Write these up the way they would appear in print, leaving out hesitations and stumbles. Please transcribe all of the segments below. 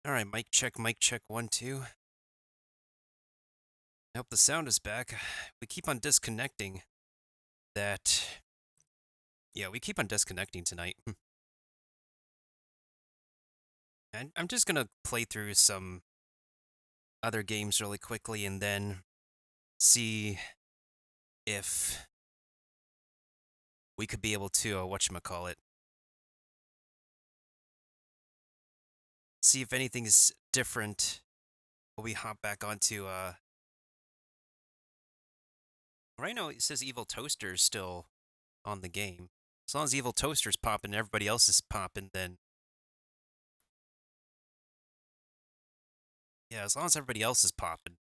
All right, mic check, one, two. I hope the sound is back. We keep on disconnecting. That, yeah, we keep on disconnecting tonight. And I'm just gonna play through some other games really quickly and then see if we could be able to, whatchamacallit, see if anything's different when we hop back onto, right now it says Evil Toaster's still on the game. As long as Evil Toaster's popping and everybody else is popping, then yeah, as long as everybody else is popping.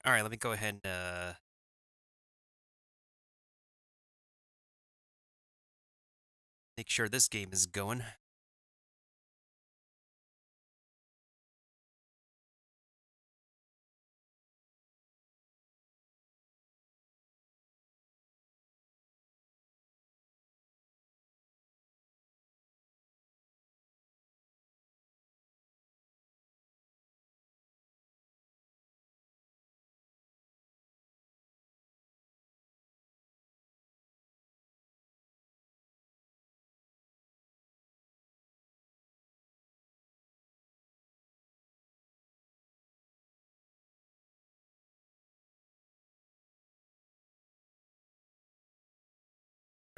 All right, let me go ahead and make sure this game is going.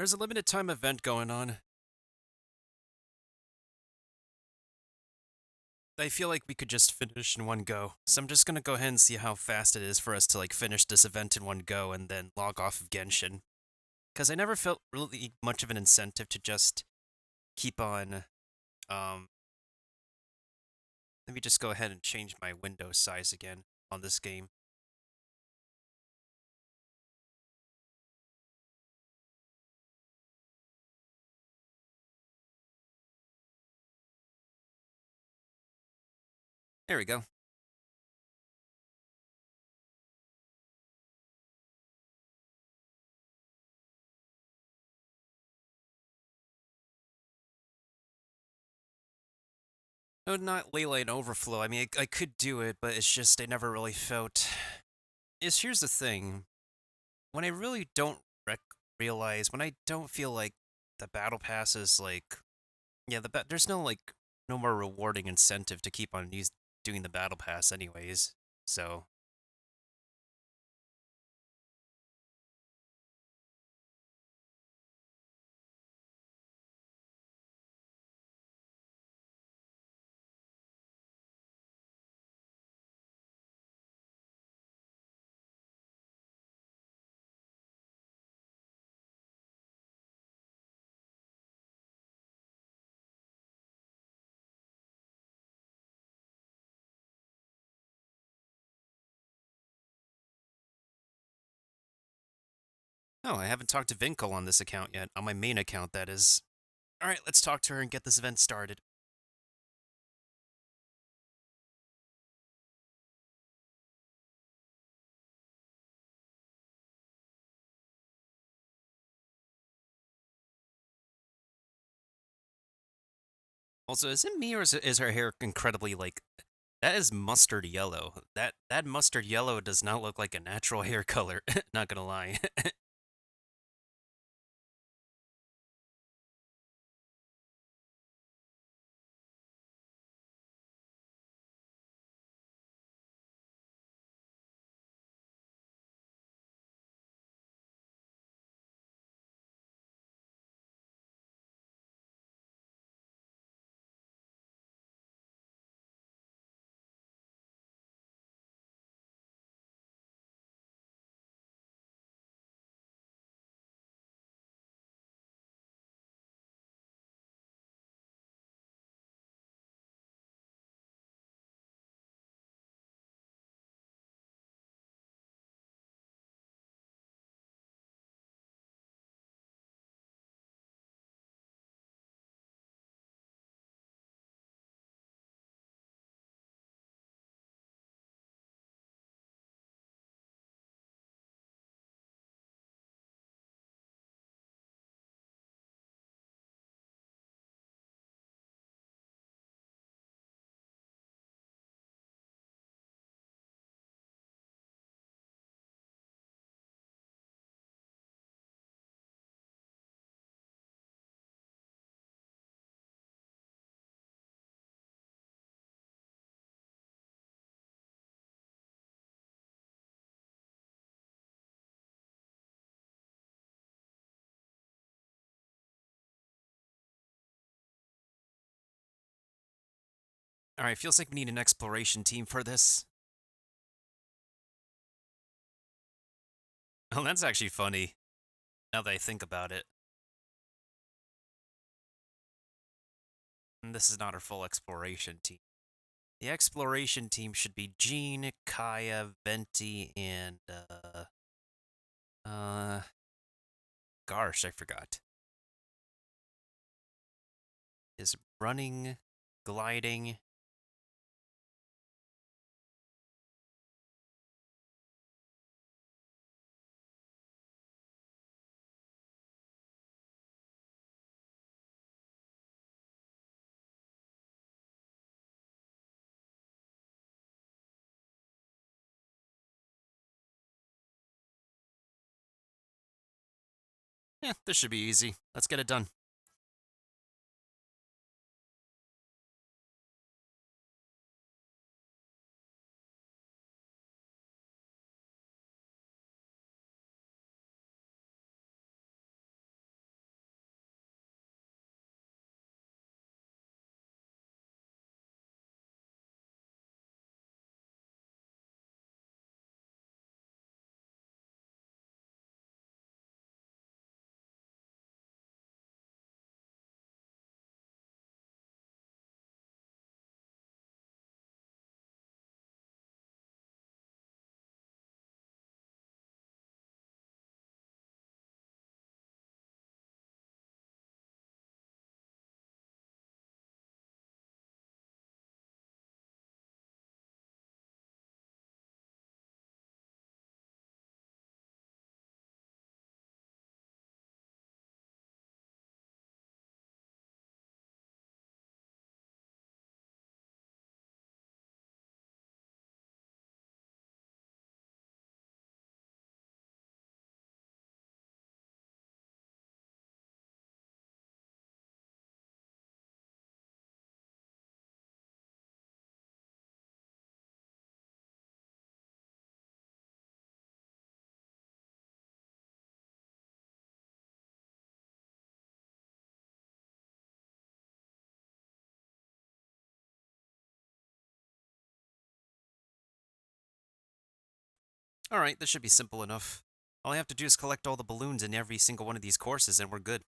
There's a limited time event going on. I feel like we could just finish in one go. So I'm just gonna go ahead and see how fast it is for us to like finish this event in one go and then log off of Genshin. Because I never felt really much of an incentive to just keep on. Um, Let me just go ahead and change my window size again on this game. There we go. No, not Leyline Overflow. I mean, I could do it, but it's just I never really felt. Here's the thing: when I really don't realize, when I don't feel like the battle pass is like, yeah, there's no like no more rewarding incentive to keep on doing the battle pass anyways. So no, I haven't talked to Vinkle on this account yet. On my main account, that is. All right, let's talk to her and get this event started. Also, is it me or is her hair incredibly like that is mustard yellow. That mustard yellow does not look like a natural hair color. Not gonna lie. Alright, feels like we need an exploration team for this. Oh, that's actually funny, now that I think about it. And this is not our full exploration team. The exploration team should be Jean, Kaya, Venti, and, uh, gosh, I forgot. Is running, gliding. Yeah, this should be easy. Let's get it done. Alright, this should be simple enough. All I have to do is collect all the balloons in every single one of these courses and we're good.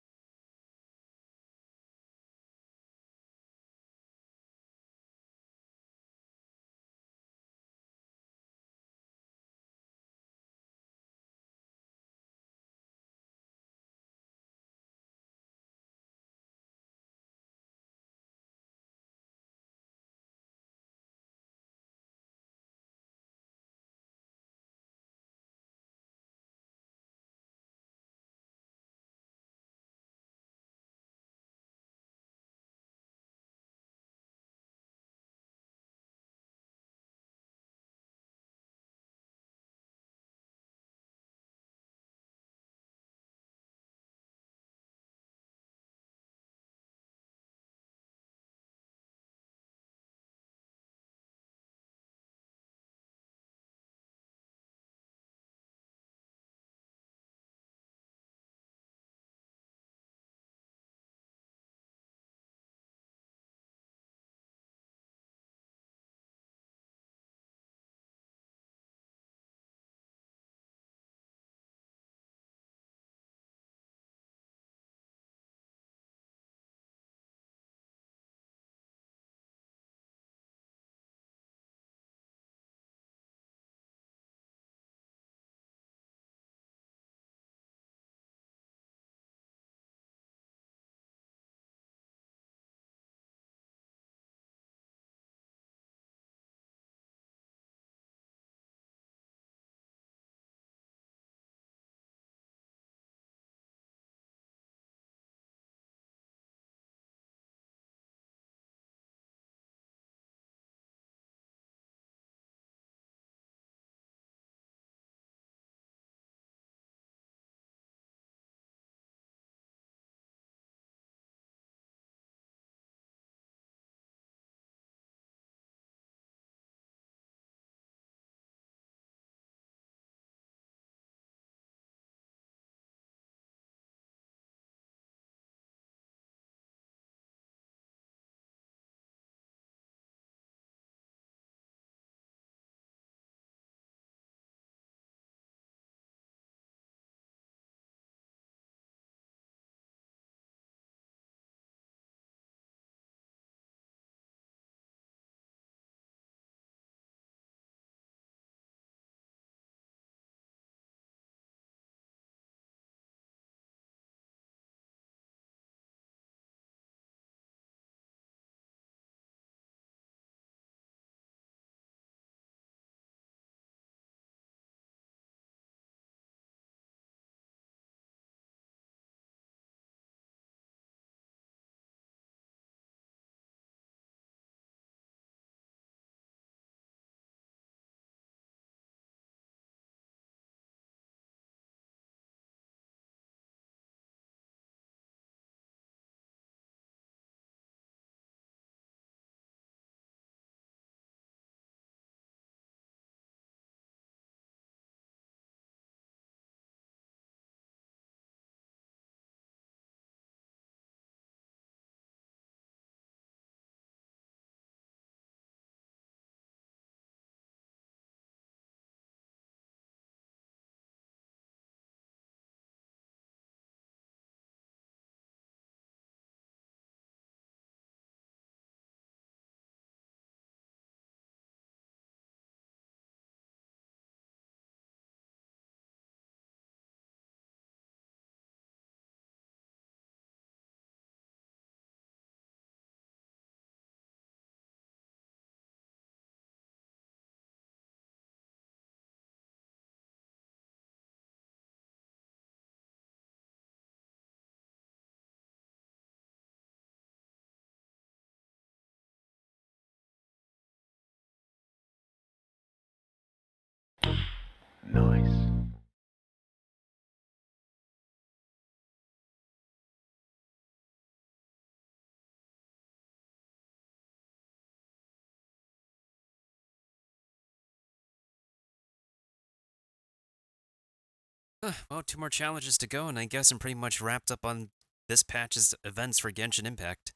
Well, two more challenges to go, and I guess I'm pretty much wrapped up on this patch's events for Genshin Impact.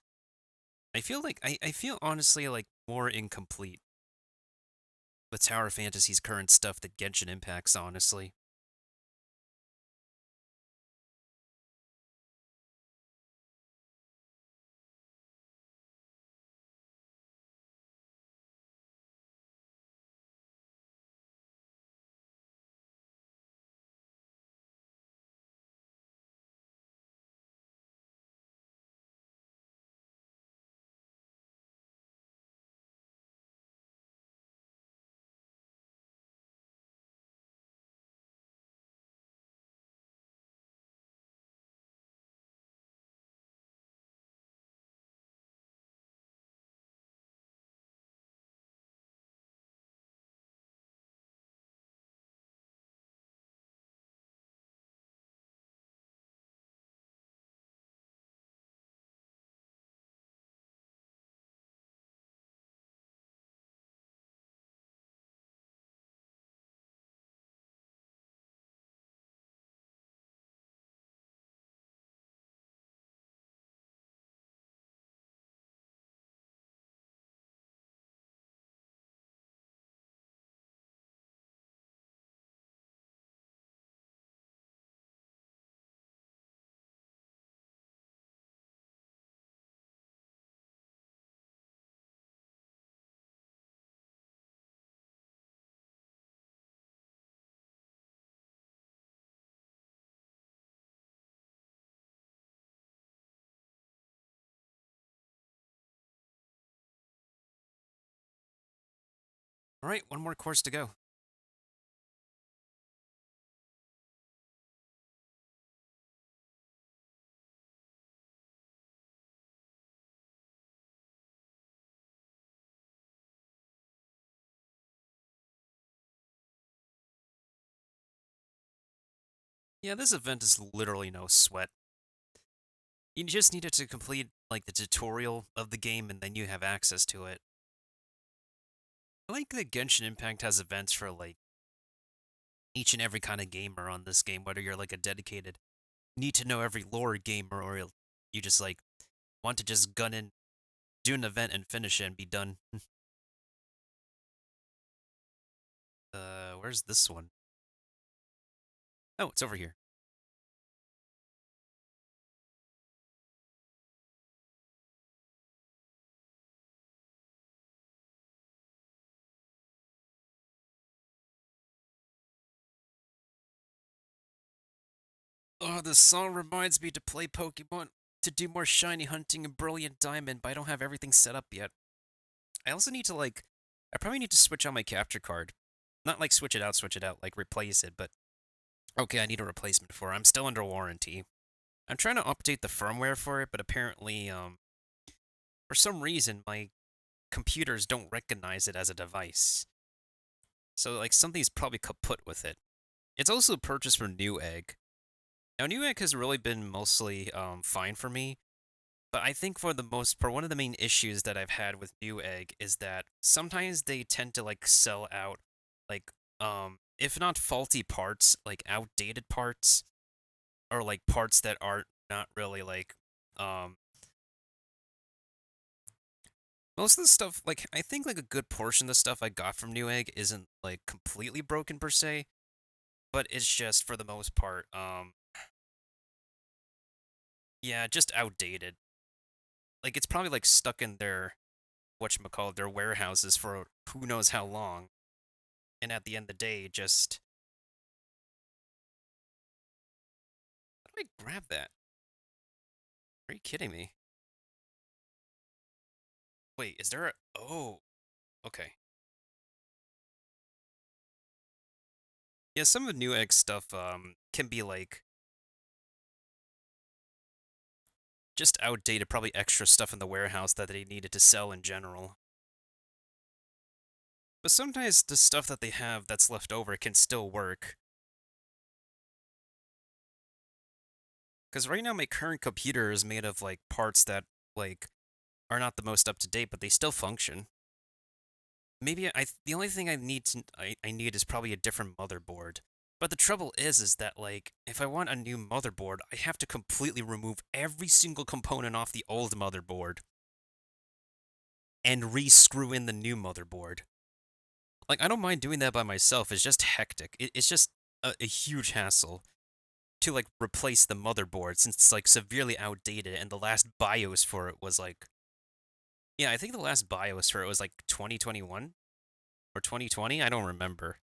I feel like I feel honestly like more incomplete with Tower Fantasy's current stuff than Genshin Impact's, honestly. All right, one more course to go. Yeah, this event is literally no sweat. You just needed to complete like the tutorial of the game, and then you have access to it. I like that Genshin Impact has events for like each and every kind of gamer on this game, whether you're like a dedicated need to know every lore gamer or you just like want to just gun in, do an event and finish it and be done. Where's this one? Oh, it's over here. Oh, this song reminds me to play Pokemon, to do more shiny hunting and Brilliant Diamond, but I don't have everything set up yet. I also need to like, I probably need to switch out my capture card. Not like switch it out, like replace it, but okay, I need a replacement for it. I'm still under warranty. I'm trying to update the firmware for it, but apparently, for some reason, my computers don't recognize it as a device. So, like, something's probably kaput with it. It's also purchased from Newegg. Now, Newegg has really been mostly fine for me, but I think for one of the main issues that I've had with Newegg is that sometimes they tend to like sell out, like, if not faulty parts, like outdated parts, or like parts that are not really like, um, most of the stuff, like, I think like a good portion of the stuff I got from Newegg isn't like completely broken per se, but it's just for the most part, yeah, just outdated. Like it's probably like stuck in their whatchamacallit, their warehouses for who knows how long. And at the end of the day, just how do I grab that? Are you kidding me? Wait, is there a oh, okay. Yeah, some of Newegg stuff can be like just outdated, probably extra stuff in the warehouse that they needed to sell in general. But sometimes the stuff that they have that's left over can still work. Because right now my current computer is made of like parts that like are not the most up to date, but they still function. Maybe the only thing I need is probably a different motherboard. But the trouble is that like if I want a new motherboard, I have to completely remove every single component off the old motherboard and re-screw in the new motherboard. Like I don't mind doing that by myself. It's just hectic. It's just a huge hassle to like replace the motherboard since it's like severely outdated and the last BIOS for it was like yeah, I think the last BIOS for it was like 2021 or 2020. I don't remember.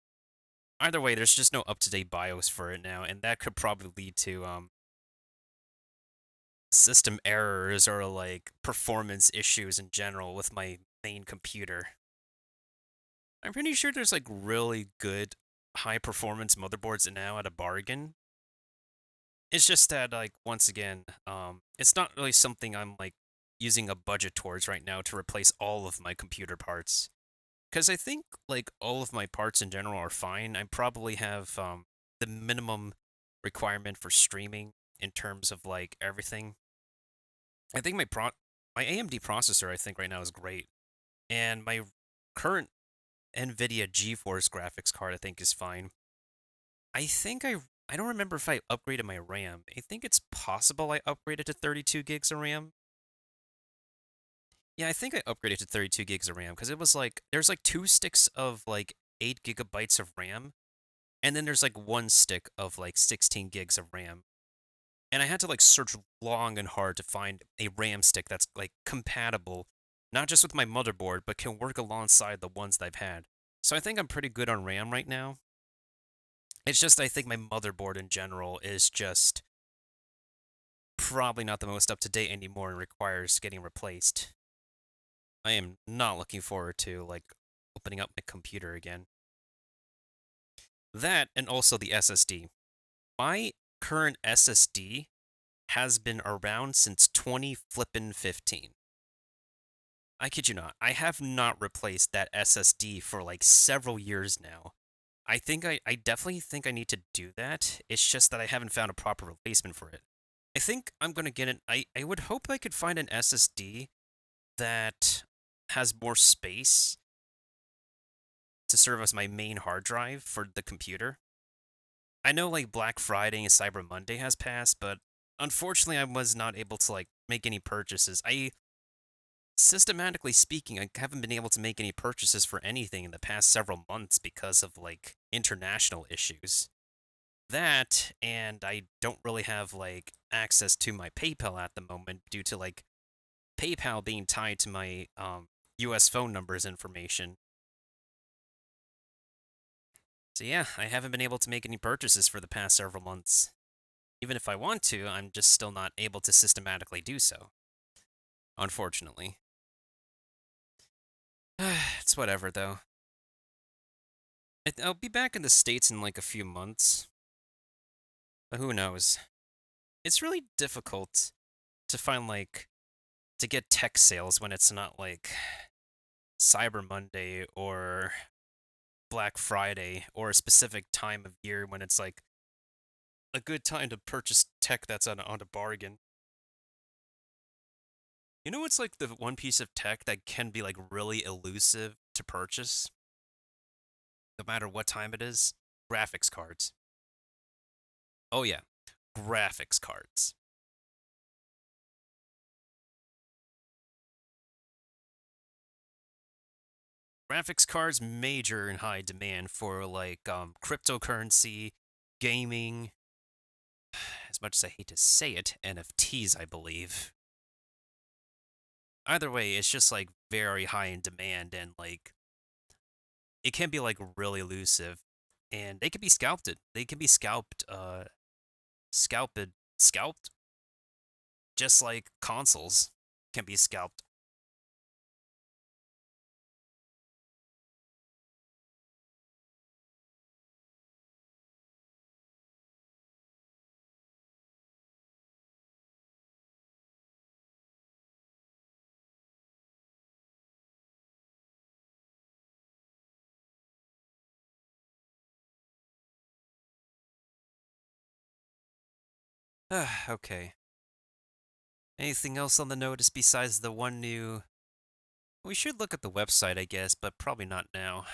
Either way, there's just no up-to-date BIOS for it now, and that could probably lead to system errors or like performance issues in general with my main computer. I'm pretty sure there's like really good high performance motherboards now at a bargain. It's just that like once again, it's not really something I'm like using a budget towards right now to replace all of my computer parts. Because I think like all of my parts in general are fine. I probably have the minimum requirement for streaming in terms of like everything. I think my AMD processor I think right now is great, and my current NVIDIA GeForce graphics card I think is fine. I think I don't remember if I upgraded my RAM. I think it's possible I upgraded to 32 gigs of RAM. Yeah, I think I upgraded to 32 gigs of RAM because it was like there's like two sticks of like 8 gigabytes of RAM, and then there's like one stick of like 16 gigs of RAM. And I had to like search long and hard to find a RAM stick that's like compatible, not just with my motherboard, but can work alongside the ones that I've had. So I think I'm pretty good on RAM right now. It's just I think my motherboard in general is just probably not the most up to date anymore and requires getting replaced. I am not looking forward to like opening up my computer again. That and also the SSD. My current SSD has been around since 20 flippin' 15. I kid you not. I have not replaced that SSD for like several years now. I definitely think I need to do that. It's just that I haven't found a proper replacement for it. I think I'm gonna get it. I would hope I could find an SSD that has more space to serve as my main hard drive for the computer. I know like Black Friday and Cyber Monday has passed, but unfortunately I was not able to like make any purchases. I systematically speaking, I haven't been able to make any purchases for anything in the past several months because of like international issues. That and I don't really have like access to my PayPal at the moment due to like PayPal being tied to my US phone numbers information. So yeah, I haven't been able to make any purchases for the past several months. Even if I want to, I'm just still not able to systematically do so. Unfortunately. It's whatever though. I'll be back in the States in like a few months. But who knows? It's really difficult to find like to get tech sales when it's not like Cyber Monday or Black Friday or a specific time of year when it's like a good time to purchase tech that's on a bargain. You know what's like the one piece of tech that can be like really elusive to purchase no matter what time it is? Graphics cards. Oh yeah, graphics cards. Graphics cards major in high demand for like cryptocurrency, gaming, as much as I hate to say it, NFTs, I believe. Either way, it's just like very high in demand and like it can be like really elusive and they can be scalped. They can be scalped, scalped, just like consoles can be scalped. Okay. Anything else on the notice besides the one new? We should look at the website, I guess, but probably not now.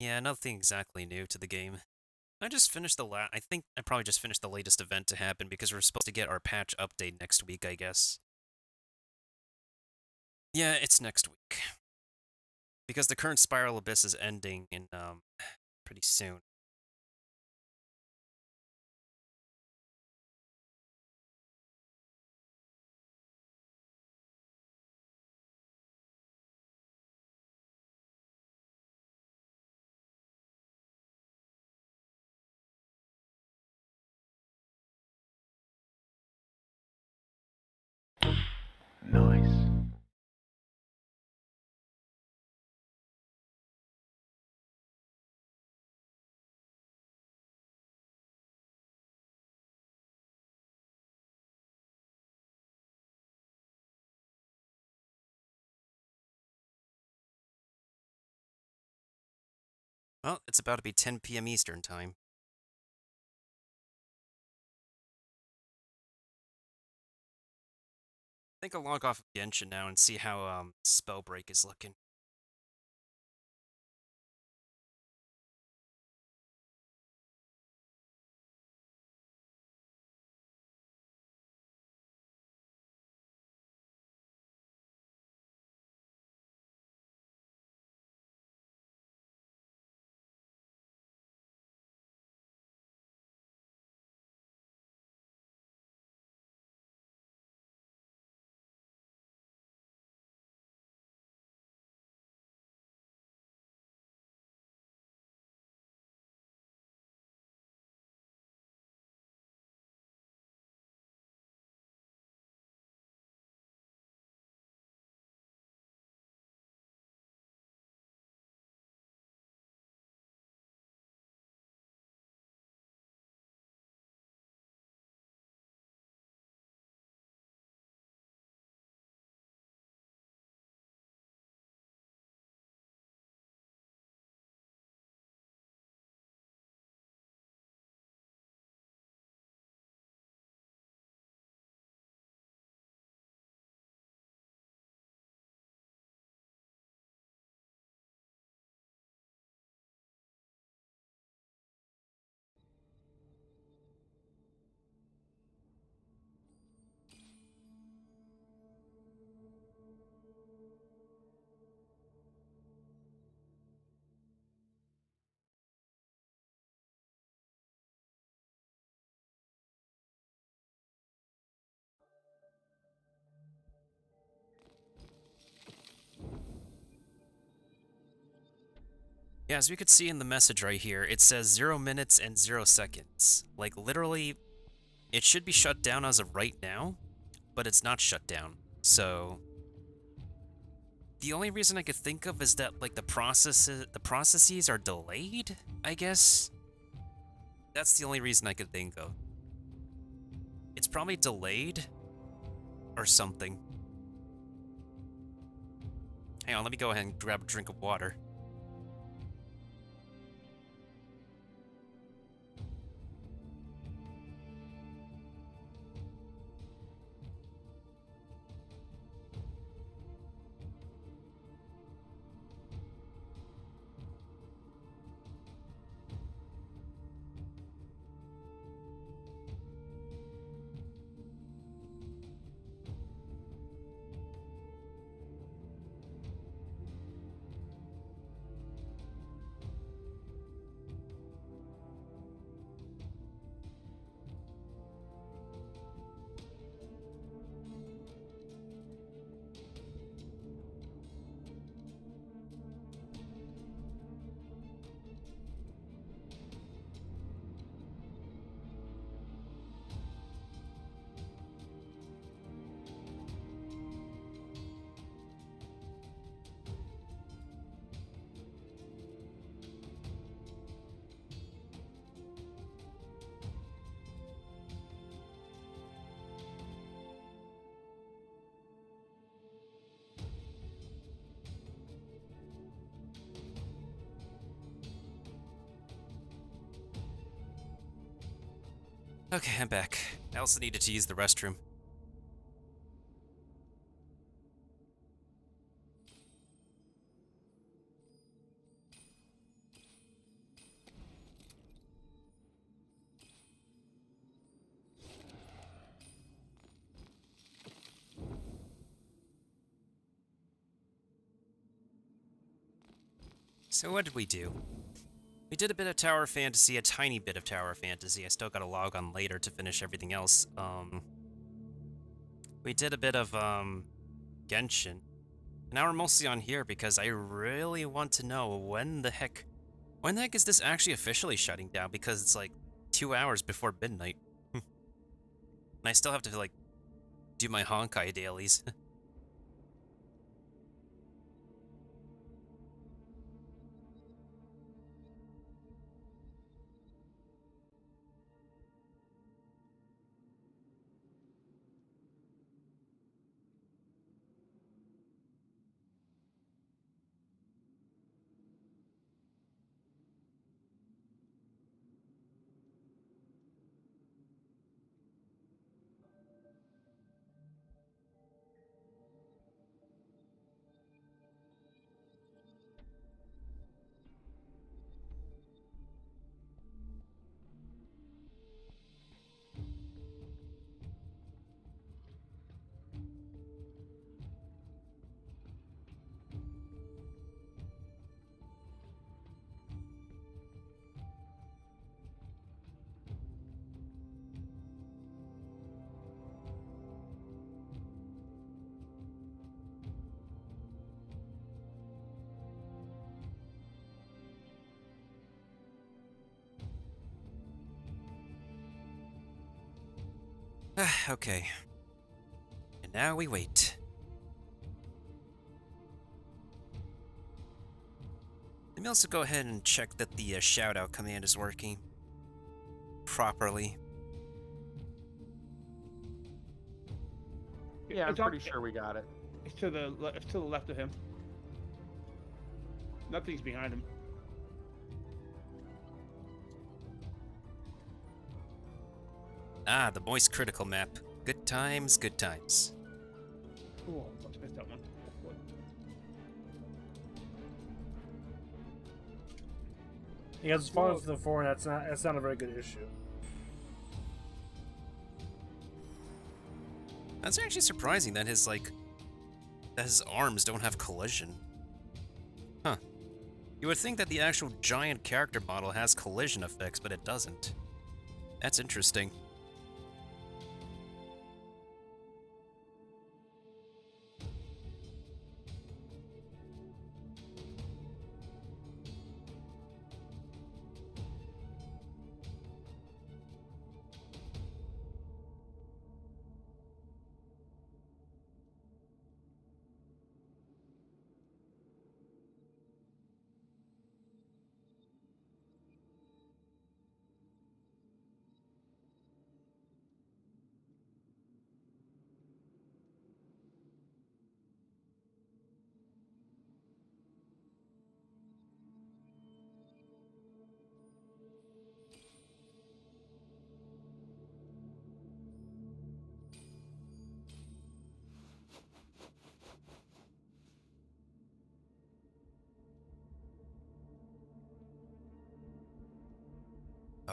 Yeah, nothing exactly new to the game. I just finished I think I probably just finished the latest event to happen because we're supposed to get our patch update next week, I guess. Yeah, it's next week. Because the current Spiral Abyss is ending in, pretty soon. Nice. Well, it's about to be 10 p.m. Eastern time. I think I'll log off of Genshin now and see how, Spellbreak is looking. Yeah, as we could see in the message right here, it says 0 minutes and 0 seconds. Like, literally, it should be shut down as of right now, but it's not shut down. So, the only reason I could think of is that, like, the processes are delayed, I guess? That's the only reason I could think of. It's probably delayed or something. Hang on, let me go ahead and grab a drink of water. Okay, I'm back. I also needed to use the restroom. So what did we do? We did a bit of tower fantasy, a tiny bit of tower fantasy. I still gotta log on later to finish everything else. We did a bit of, Genshin. Now we're mostly on here because I really want to know when the heck is this actually officially shutting down? Because it's like 2 hours before midnight. And I still have to, like, do my Honkai dailies. Okay. And now we wait. Let me also go ahead and check that the shout-out command is working properly. Yeah, I'm pretty sure we got it. It's to the left of him. Nothing's behind him. Ah, the voice critical map. Good times, good times. Oh, I missed that one. What? Yeah, as far as the foreign, that's not a very good issue. That's actually surprising that his arms don't have collision. Huh. You would think that the actual giant character model has collision effects, but it doesn't. That's interesting.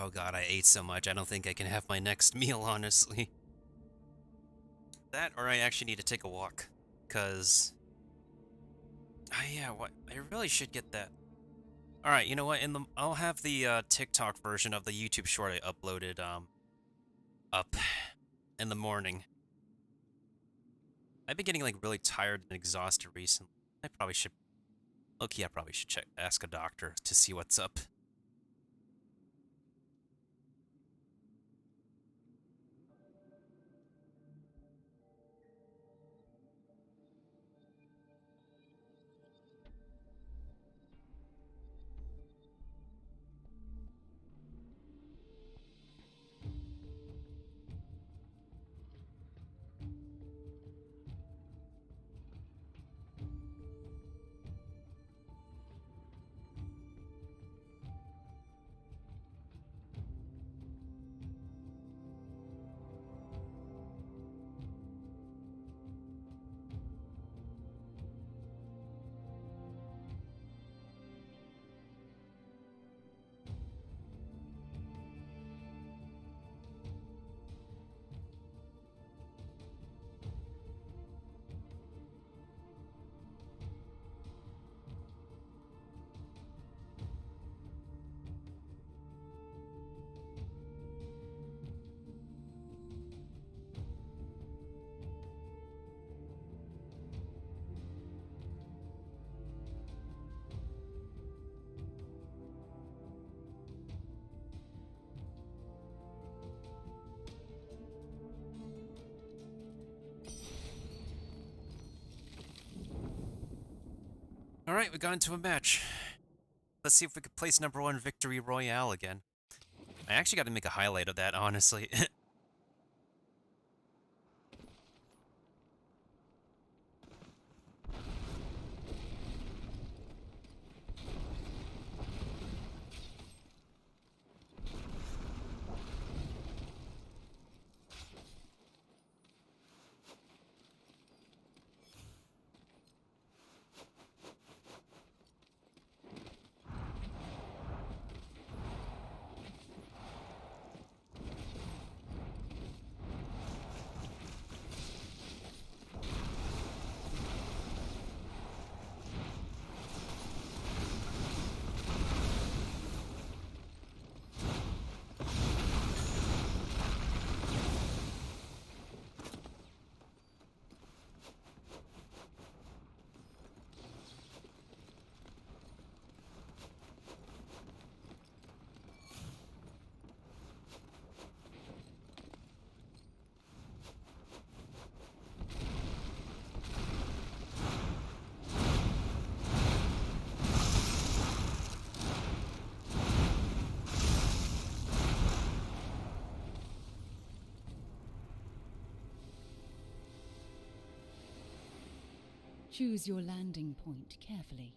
Oh god, I ate so much, I don't think I can have my next meal, honestly. That, or I actually need to take a walk. Cause... Oh yeah, what? I really should get that. Alright, you know what, I'll have the, TikTok version of the YouTube short I uploaded, up in the morning. I've been getting, like, really tired and exhausted recently. I probably should... Okay, I probably should ask a doctor to see what's up. Alright, we got into a match. Let's see if we could place #1 Victory Royale again. I actually got to make a highlight of that, honestly. Choose your landing point carefully.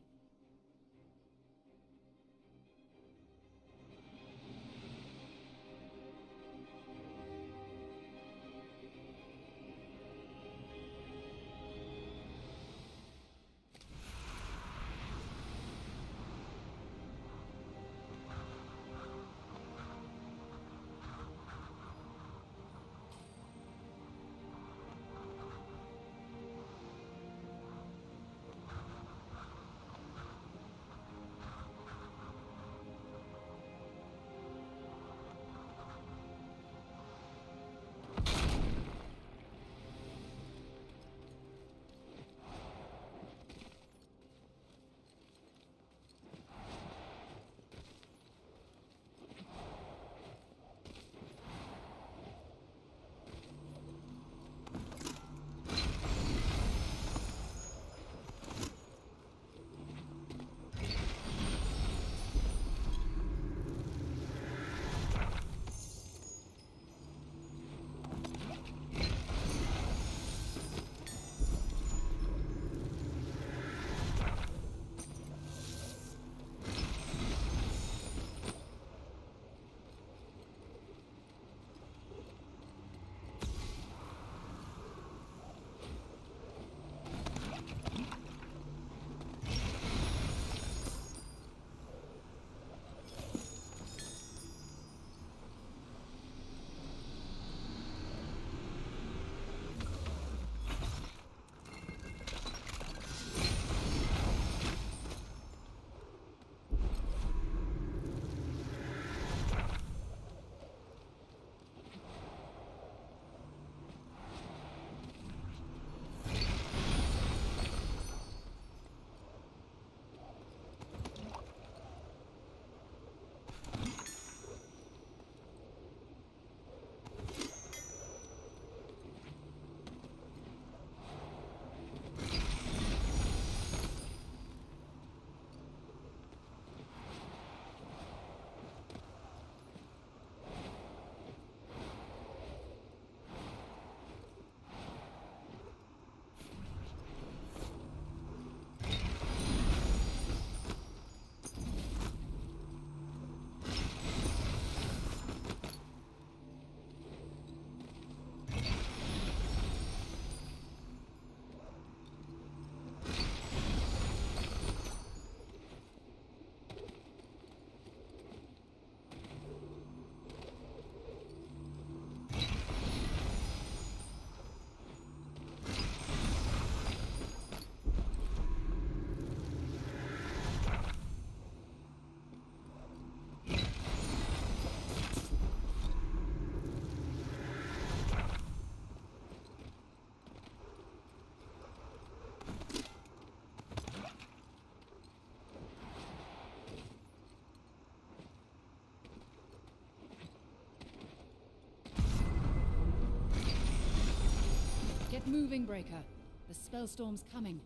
Get moving, Breaker. The spellstorm's coming.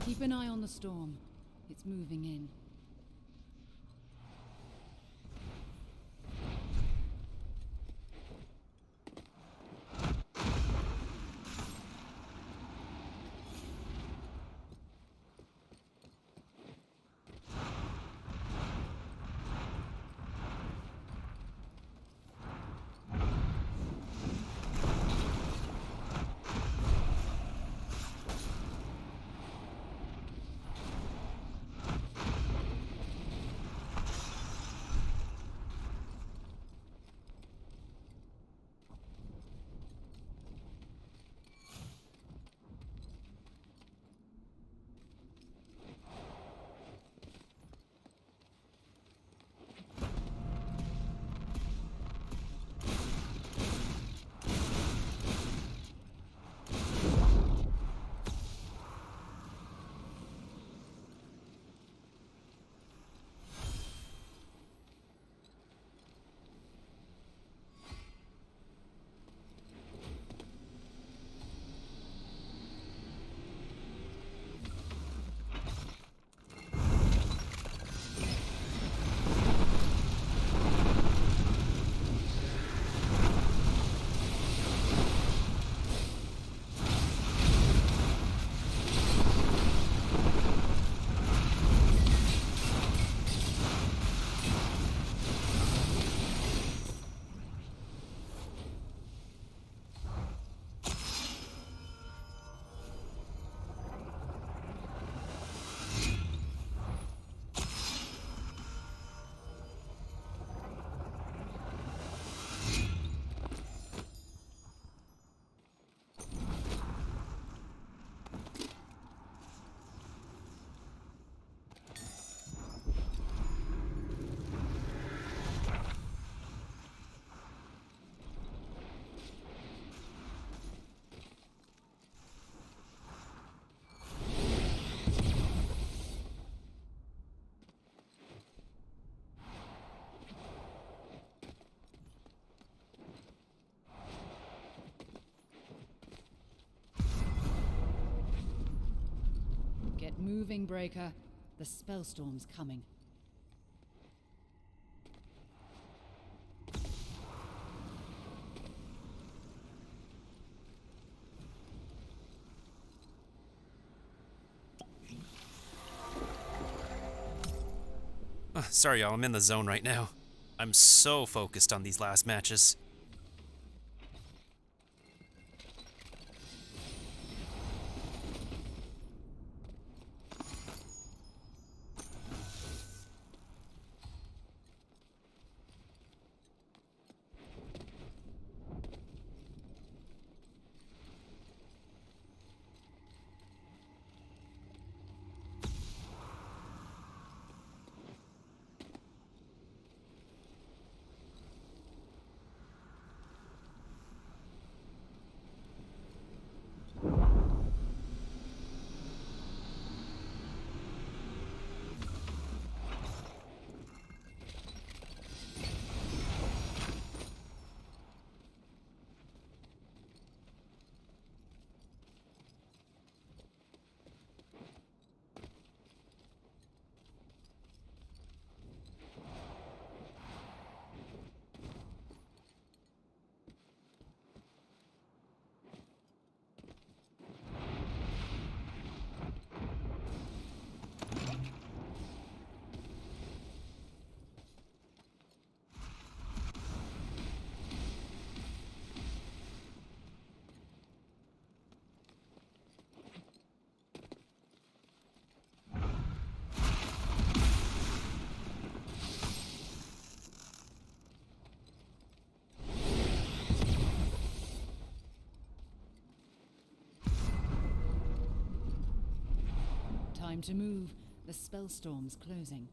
Keep an eye on the storm. It's moving in. Get moving, Breaker. The spellstorm's coming. Sorry, y'all. I'm in the zone right now. I'm so focused on these last matches. Time to move. The spellstorm's closing.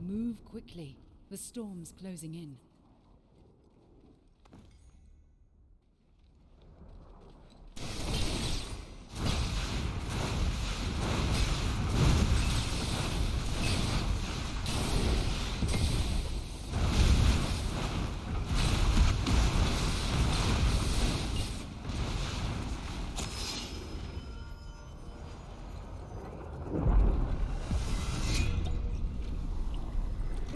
Move quickly. The storm's closing in.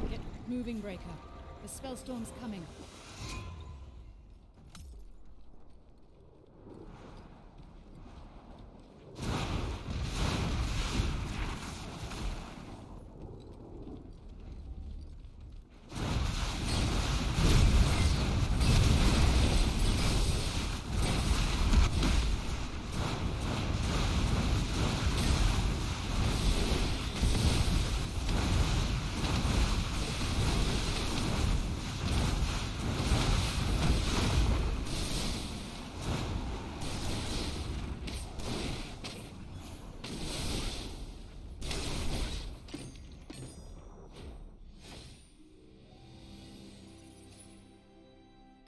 Get moving, Breaker. The spellstorm's coming.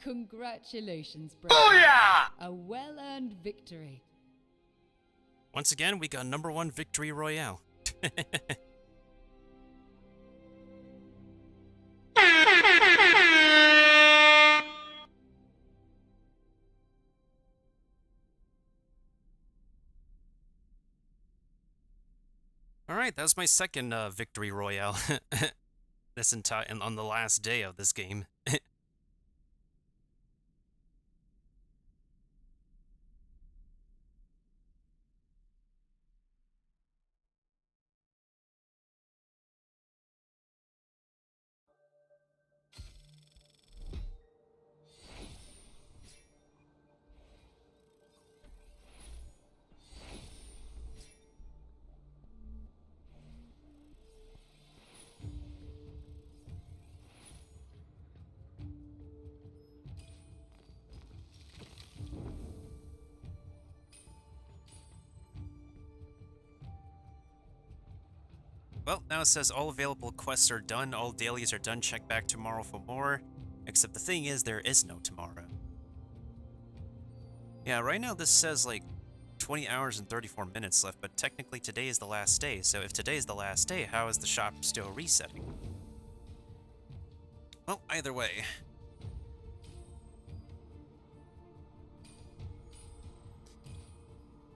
Congratulations, Breaker. Booyah! A well-earned victory. Once again, we got #1 victory royale. Alright, that was my second victory royale this entire on the last day of this game. Well, now it says all available quests are done, all dailies are done, check back tomorrow for more. Except the thing is, there is no tomorrow. Yeah, right now this says like 20 hours and 34 minutes left, but technically today is the last day, so if today is the last day, how is the shop still resetting? Well, either way.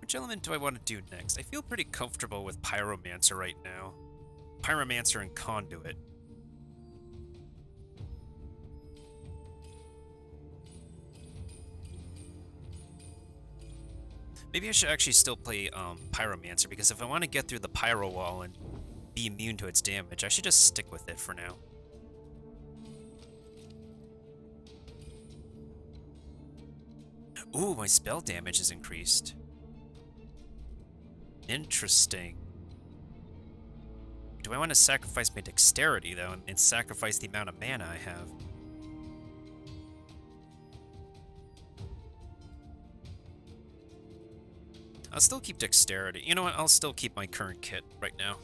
Which element do I want to do next? I feel pretty comfortable with Pyromancer right now. Pyromancer and Conduit. Maybe I should actually still play Pyromancer, because if I want to get through the Pyro Wall and be immune to its damage, I should just stick with it for now. Ooh, my spell damage is increased. Interesting. Do I want to sacrifice my dexterity, though, and sacrifice the amount of mana I have? I'll still keep dexterity. You know what? I'll still keep my current kit right now.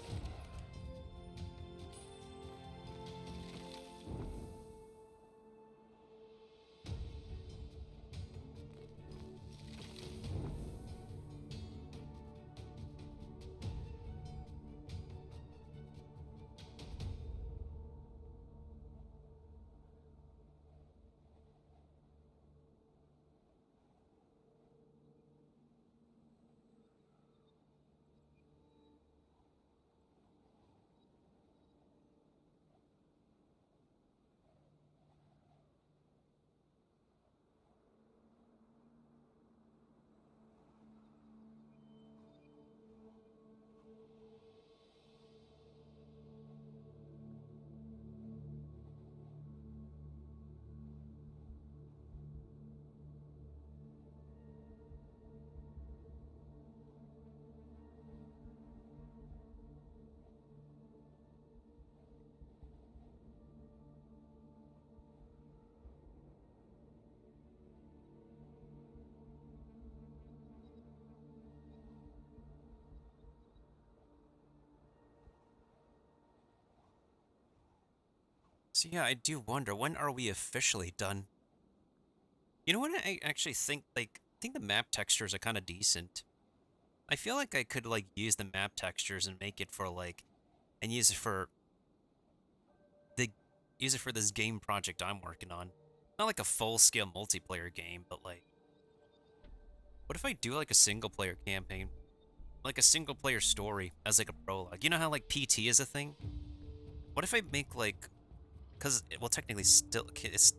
So yeah, I do wonder, when are we officially done? You know what, I actually think, like, I think the map textures are kind of decent. I feel like I could, like, use the map textures and make it for, like, and use it for the, use it for this game project I'm working on. Not like a full-scale multiplayer game, but, like, what if I do, like, a single-player campaign? Like, a single-player story as, like, a prologue. You know how, like, PT is a thing? What if I make, like, because, well, technically, still, it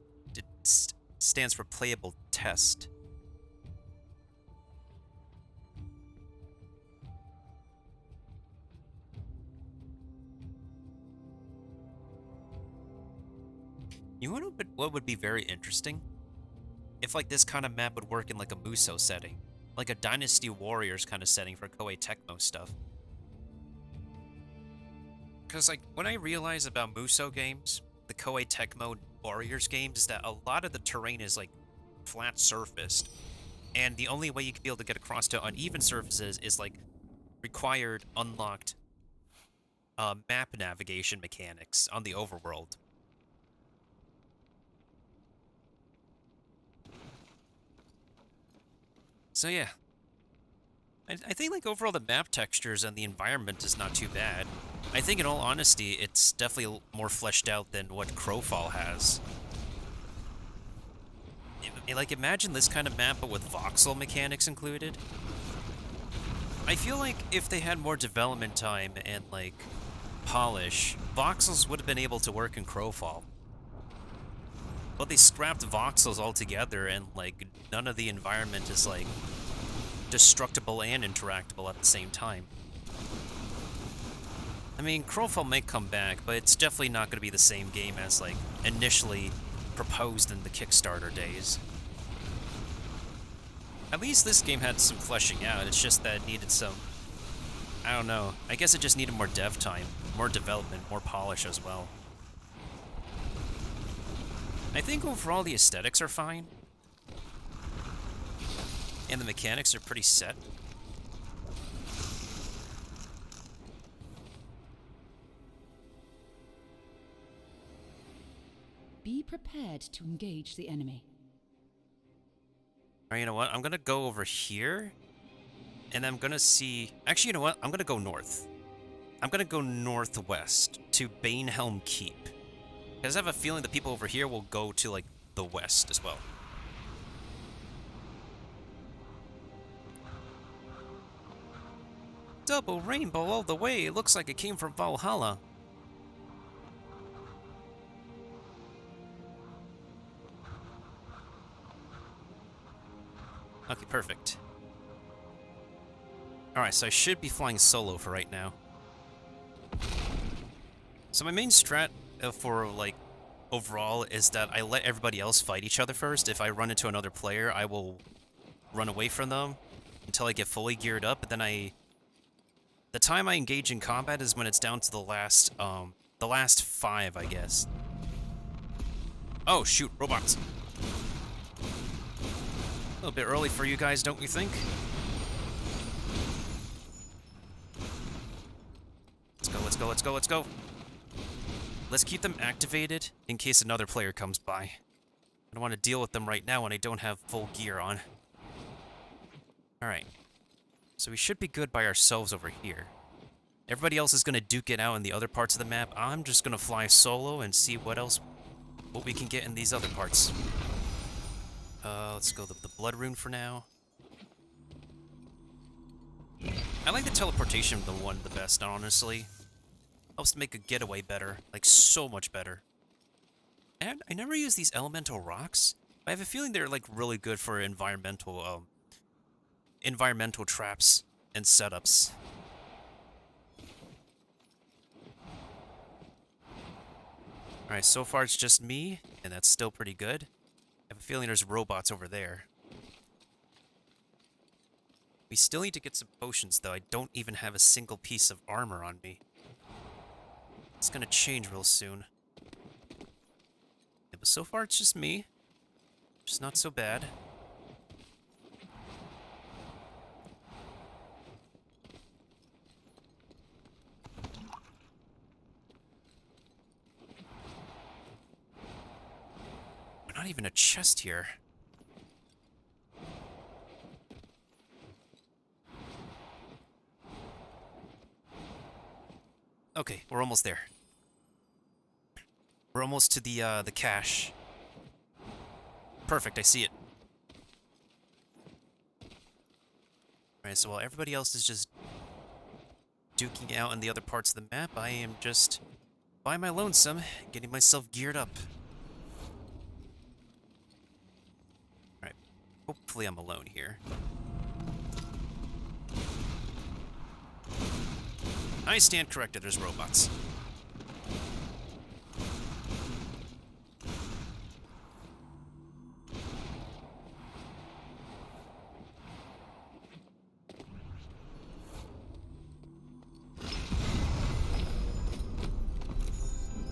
stands for playable test. You know what would be very interesting? If, like, this kind of map would work in, like, a Muso setting. Like a Dynasty Warriors kind of setting for Koei Tecmo stuff. Because, like, when I realize about Muso games, the Koei Tecmo Warriors games, is that a lot of the terrain is, like, flat surfaced. And the only way you can be able to get across to uneven surfaces is, like, required unlocked map navigation mechanics on the overworld. So yeah, I think, like, overall the map textures and the environment is not too bad. I think, in all honesty, it's definitely more fleshed out than what Crowfall has. Like, imagine this kind of map but with voxel mechanics included. I feel like if they had more development time and, like, polish, voxels would have been able to work in Crowfall. But they scrapped voxels altogether, and, like, none of the environment is, like, destructible and interactable at the same time. I mean, Crowfall may come back, but it's definitely not going to be the same game as, like, initially proposed in the Kickstarter days. At least this game had some fleshing out, it's just that it needed some... I don't know, I guess it just needed more dev time, more development, more polish as well. I think overall the aesthetics are fine. And the mechanics are pretty set. Be prepared to engage the enemy. Alright, you know what? I'm gonna go over here. And I'm gonna see... Actually, you know what? I'm gonna go north. I'm gonna go northwest to Banehelm Keep. Because I have a feeling the people over here will go to, like, the west as well. Double rainbow all the way. It looks like it came from Valhalla. Okay, perfect. Alright, so I should be flying solo for right now. So my main strat for, like, overall is that I let everybody else fight each other first. If I run into another player, I will run away from them until I get fully geared up, but then the time I engage in combat is when it's down to the last 5, I guess. Oh, shoot, robots. A little bit early for you guys, don't you think? Let's go, let's go, let's go, let's go. Let's keep them activated in case another player comes by. I don't want to deal with them right now when I don't have full gear on. Alright. So we should be good by ourselves over here. Everybody else is going to duke it out in the other parts of the map. I'm just going to fly solo and see what we can get in these other parts. Let's go the Blood Rune for now. I like the teleportation of the one the best, honestly. Helps to make a getaway better. Like, so much better. And I never use these elemental rocks. I have a feeling they're, like, really good for environmental traps and setups. Alright, so far it's just me, and that's still pretty good. I have a feeling there's robots over there. We still need to get some potions, though. I don't even have a single piece of armor on me. It's gonna change real soon. Yeah, but so far it's just me. Which is not so bad. not even a chest here. Okay, we're almost there. We're almost to the cache. Perfect, I see it. Alright, so while everybody else is just duking out in the other parts of the map, I am just by my lonesome, getting myself geared up. Alright, hopefully I'm alone here. I stand corrected, there's robots.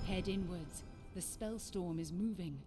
Head inwards. The spell storm is moving.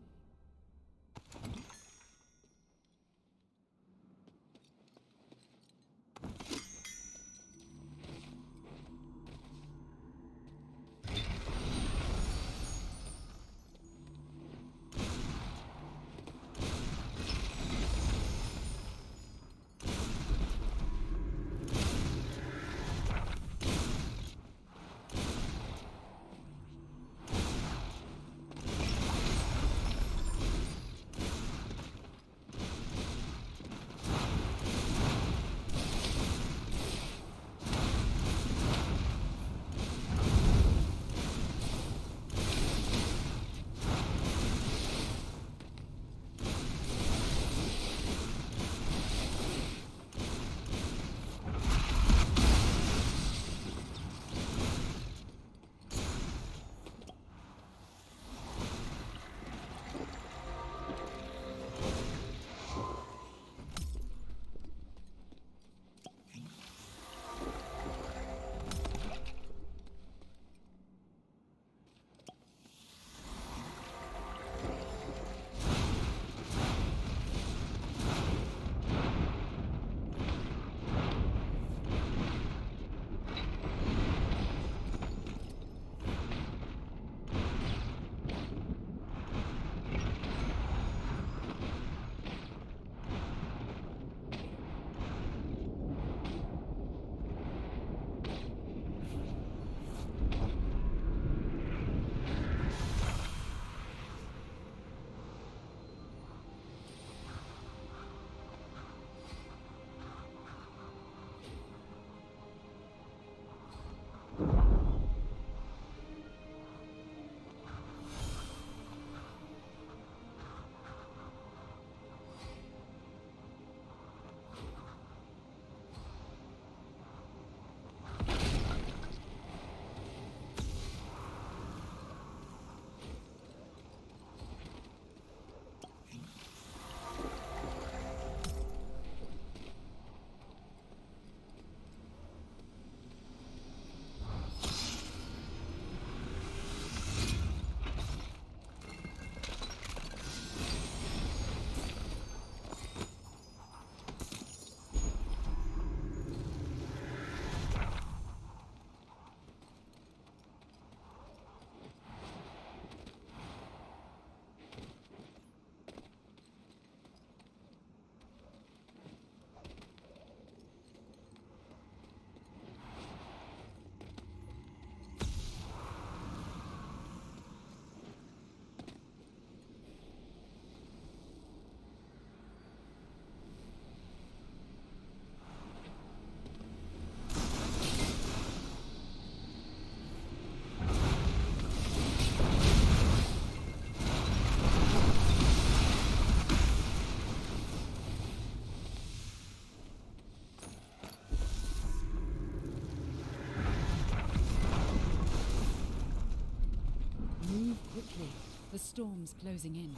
Quickly, the storm's closing in.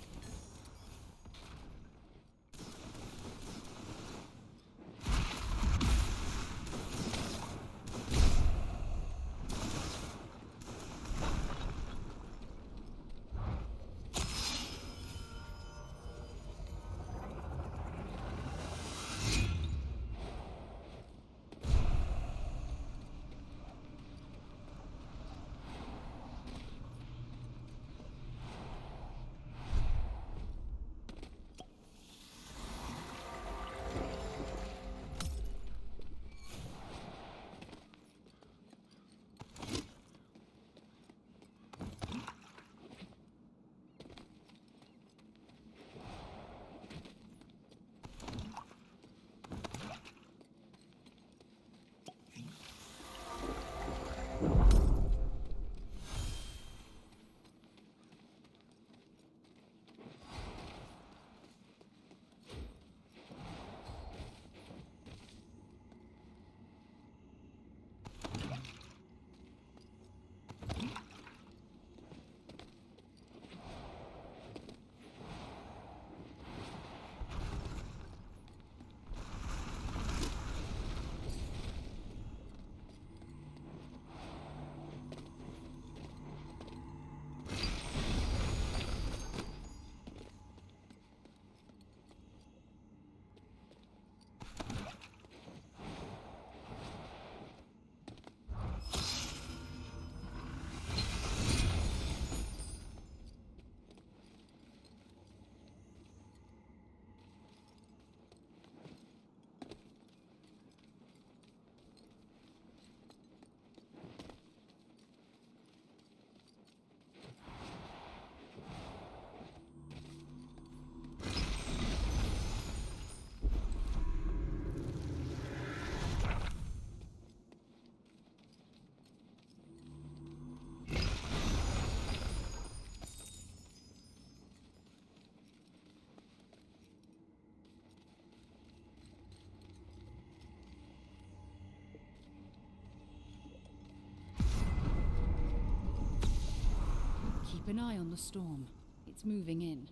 Keep an eye on the storm. It's moving in.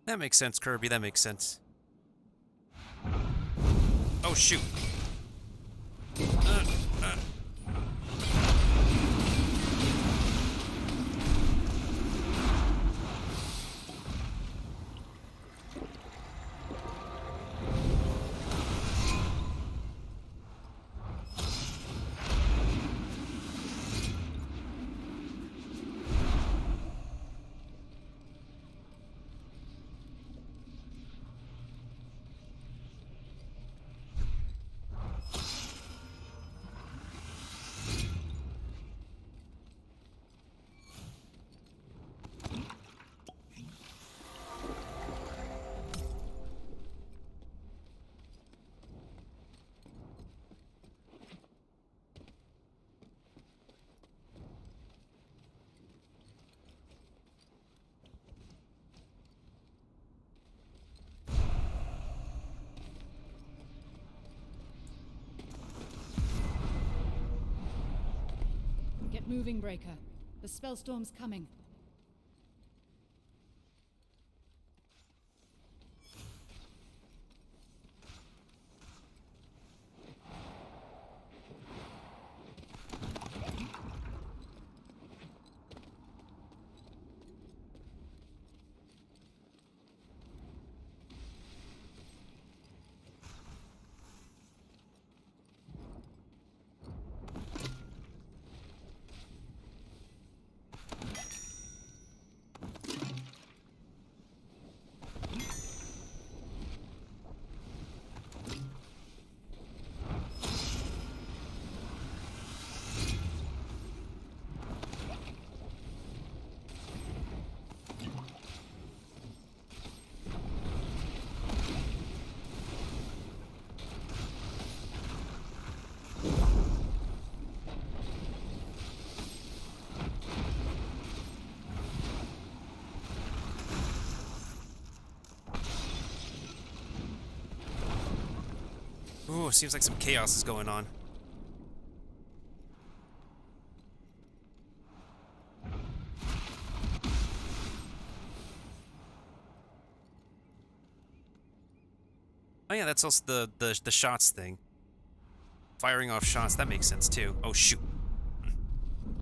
That makes sense, Kirby. That makes sense. Oh, shoot. Uh, uh. Get moving, Breaker. The spellstorm's coming. Ooh, seems like some chaos is going on. Oh yeah, that's also the shots thing. Firing off shots, that makes sense too. Oh shoot.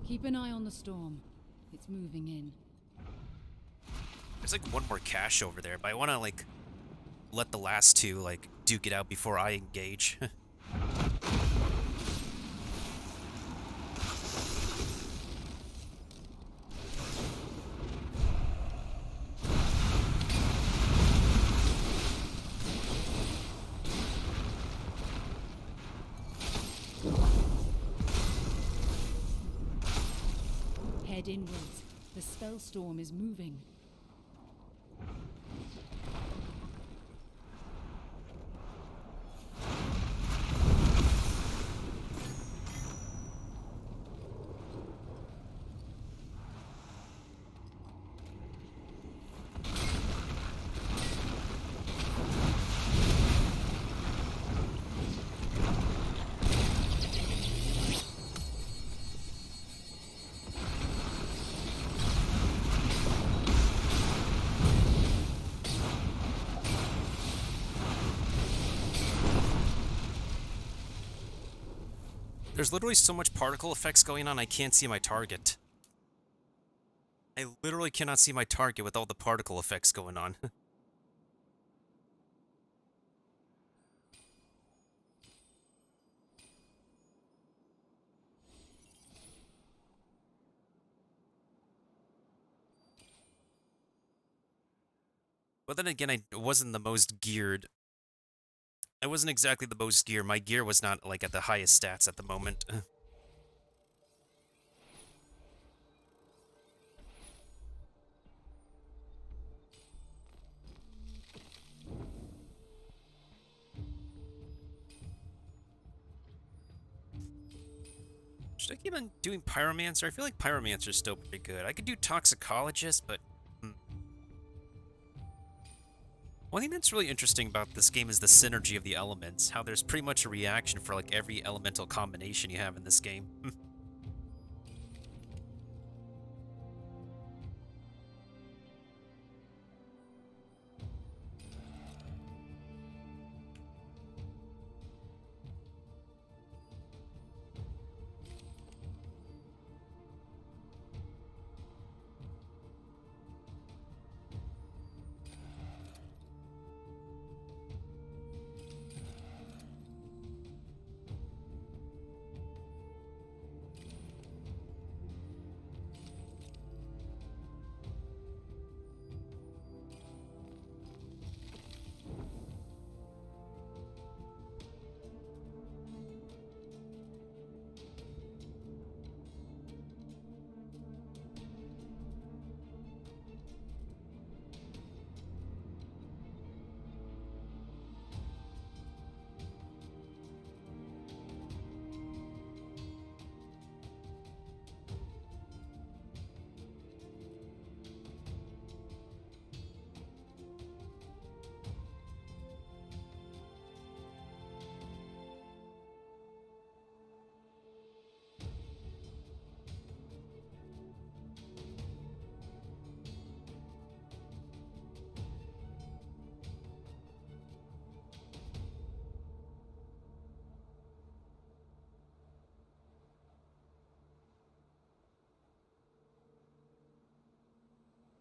Keep an eye on the storm. It's moving in. There's like one more cache over there, but I want to like let the last two like duke it out before I engage. Head inwards. The spellstorm is moving. There's literally so much particle effects going on, I can't see my target. I literally cannot see my target with all the particle effects going on. But then again, I wasn't the most geared. I wasn't exactly the most geared. My gear was not, like, at the highest stats at the moment. Should I keep on doing Pyromancer? I feel like Pyromancer's still pretty good. I could do Toxicologist, but... One thing that's really interesting about this game is the synergy of the elements. How there's pretty much a reaction for, like, every elemental combination you have in this game.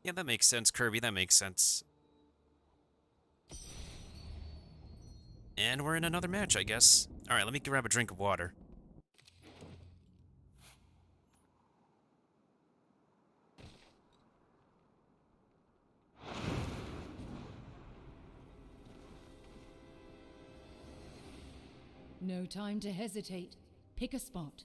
Yeah, that makes sense, Kirby. That makes sense. And we're in another match, I guess. Alright, let me grab a drink of water. No time to hesitate. Pick a spot.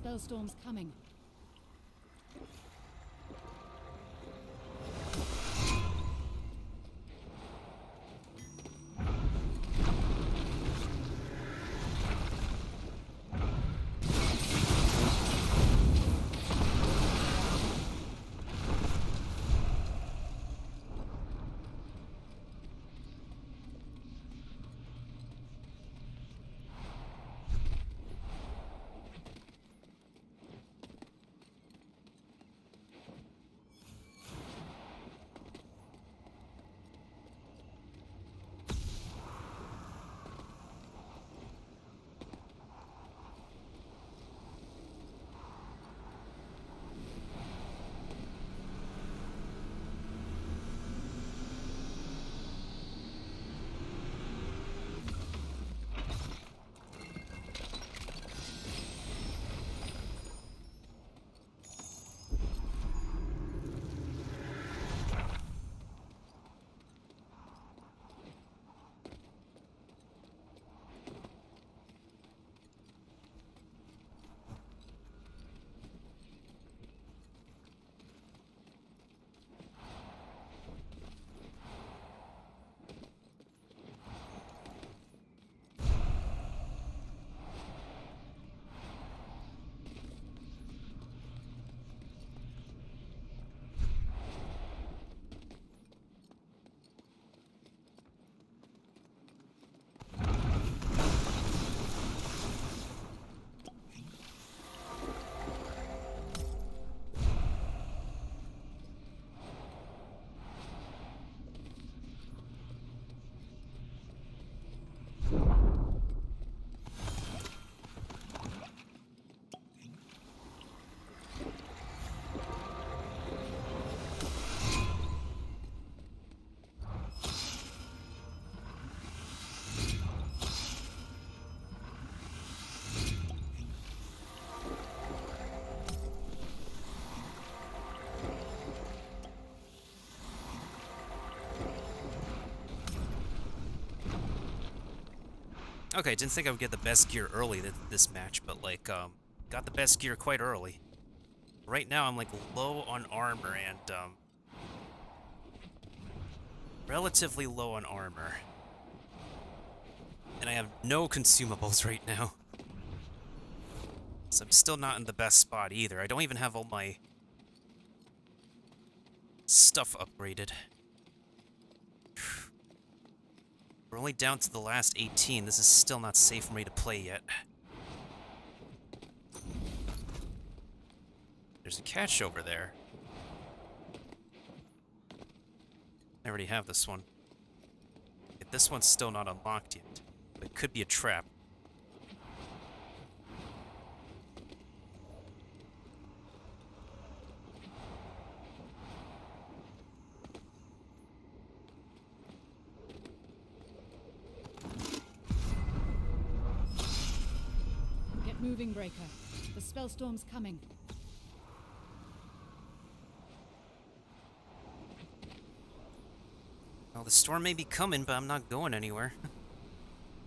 spellstorm's coming. Okay, didn't think I would get the best gear early this match, but like, got the best gear quite early. Right now, I'm like low on armor and relatively low on armor, and I have no consumables right now. So I'm still not in the best spot either. I don't even have all my stuff upgraded. We're only down to the last 18. This is still not safe for me to play yet. There's a cache over there. I already have this one. Yet this one's still not unlocked yet. It could be a trap. Get moving, Breaker. The spellstorm's coming. Well, the storm may be coming, but I'm not going anywhere.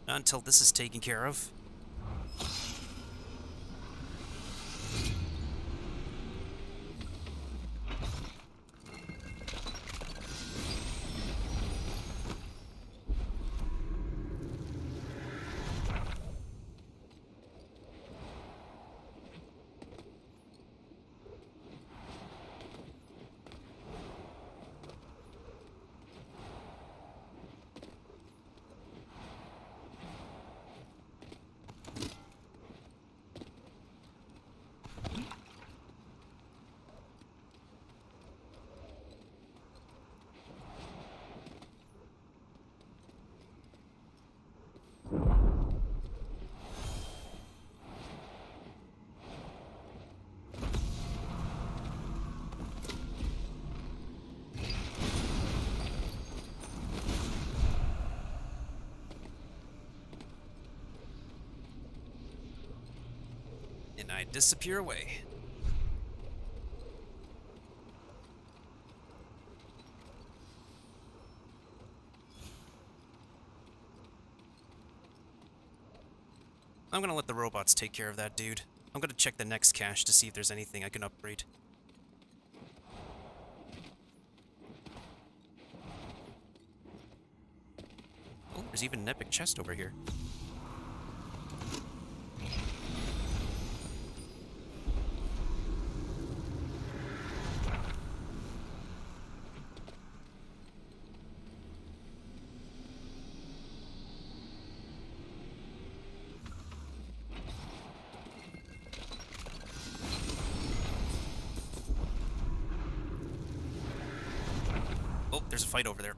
Not until this is taken care of. And I disappear away. I'm gonna let the robots take care of that dude. I'm gonna check the next cache to see if there's anything I can upgrade. Oh, there's even an epic chest over here. Oh, there's a fight over there.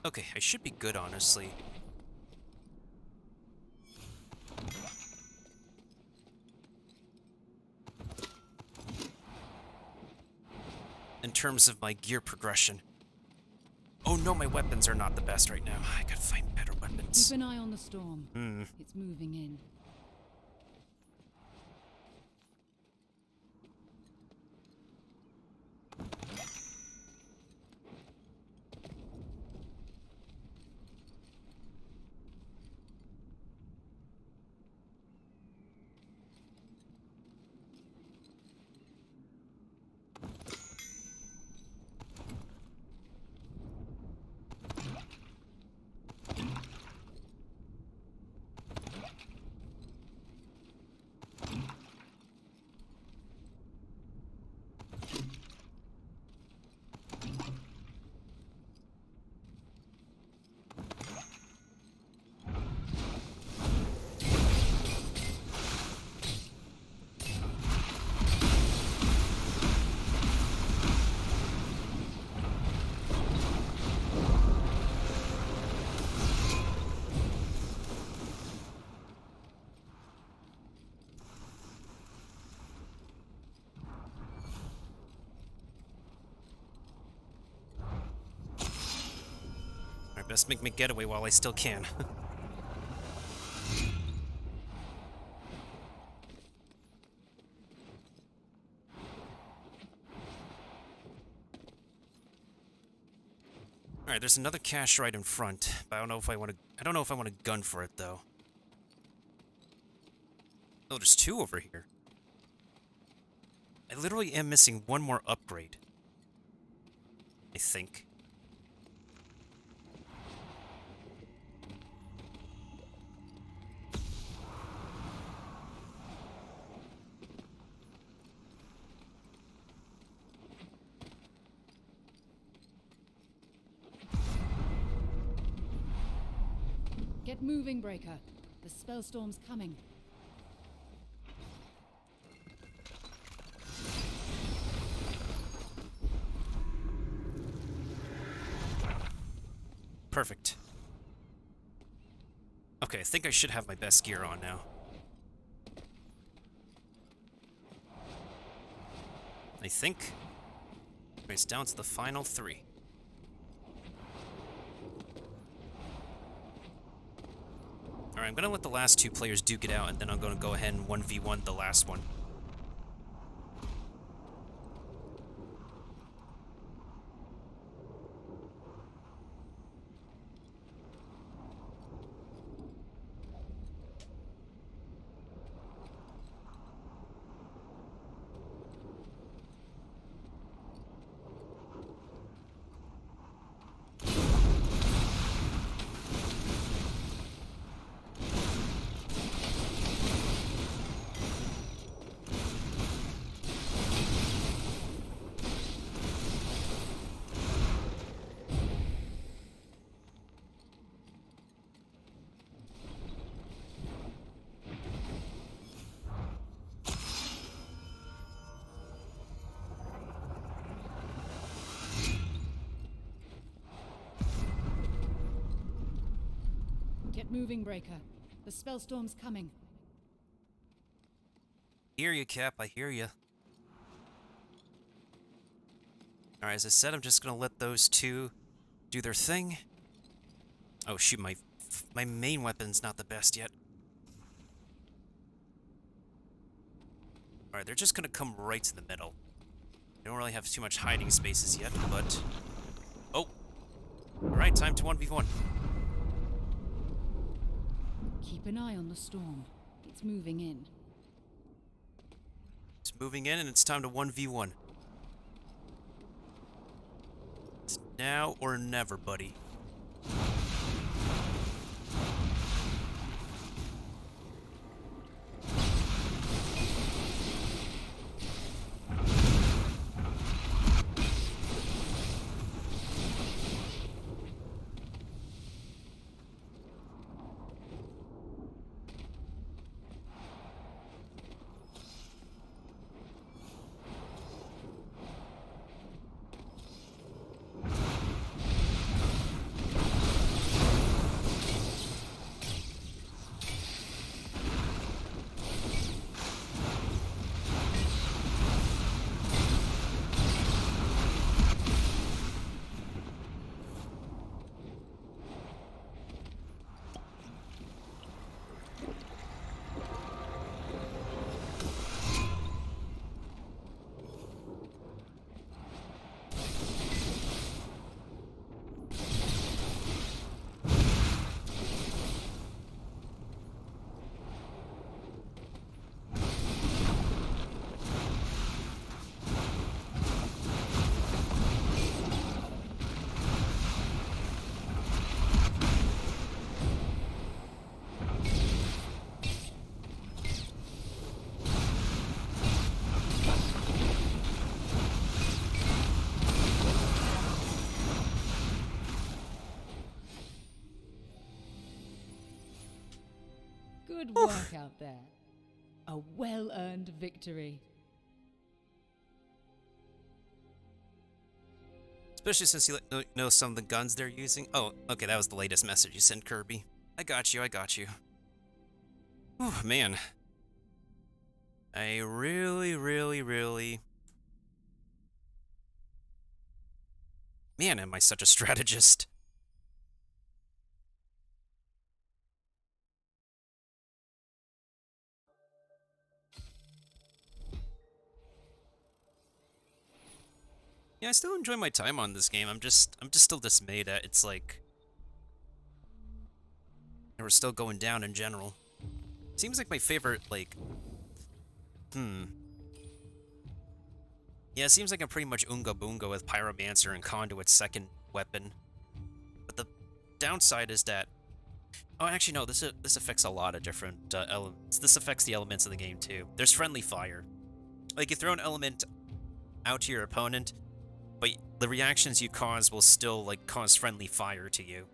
Okay, I should be good, honestly. In terms of my gear progression. Oh no, my weapons are not the best right now. I gotta find better weapons. Keep an eye on the storm. Hmm. It's moving in. Alright, best make my getaway while I still can. Alright, there's another cache right in front, but I don't know if I want to gun for it though. Oh, there's two over here. I literally am missing one more upgrade. I think. Get moving, Breaker. The spellstorm's coming. Perfect. Okay, I think I should have my best gear on now. I think. It's down to the final three. Alright, I'm gonna let the last two players duke it out, and then I'm gonna go ahead and 1v1 the last one. Get moving, Breaker. The spellstorm's coming. Hear you, Cap, I hear you. Alright, as I said, I'm just gonna let those two do their thing. Oh shoot, my main weapon's not the best yet. Alright, they're just gonna come right to the middle. They don't really have too much hiding spaces yet, but... Oh! Alright, time to 1v1. Keep an eye on the storm. It's moving in. It's moving in and it's time to 1v1. It's now or never, buddy. Good work out there. A well-earned victory. Especially since you know some of the guns they're using. Oh, okay, that was the latest message you sent, Kirby. I got you, I got you. Oh, man. I really... Man, am I such a strategist. Yeah, I still enjoy my time on this game. I'm just still dismayed at it's like we're still going down in general. Seems like my favorite, like, yeah, it seems like I'm pretty much Unga Boonga with Pyromancer and Conduit's second weapon. But the downside is that, oh, actually no, this affects a lot of different elements. This affects the elements of the game too. There's friendly fire. Like, you throw an element out to your opponent, but the reactions you cause will still, like, cause friendly fire to you.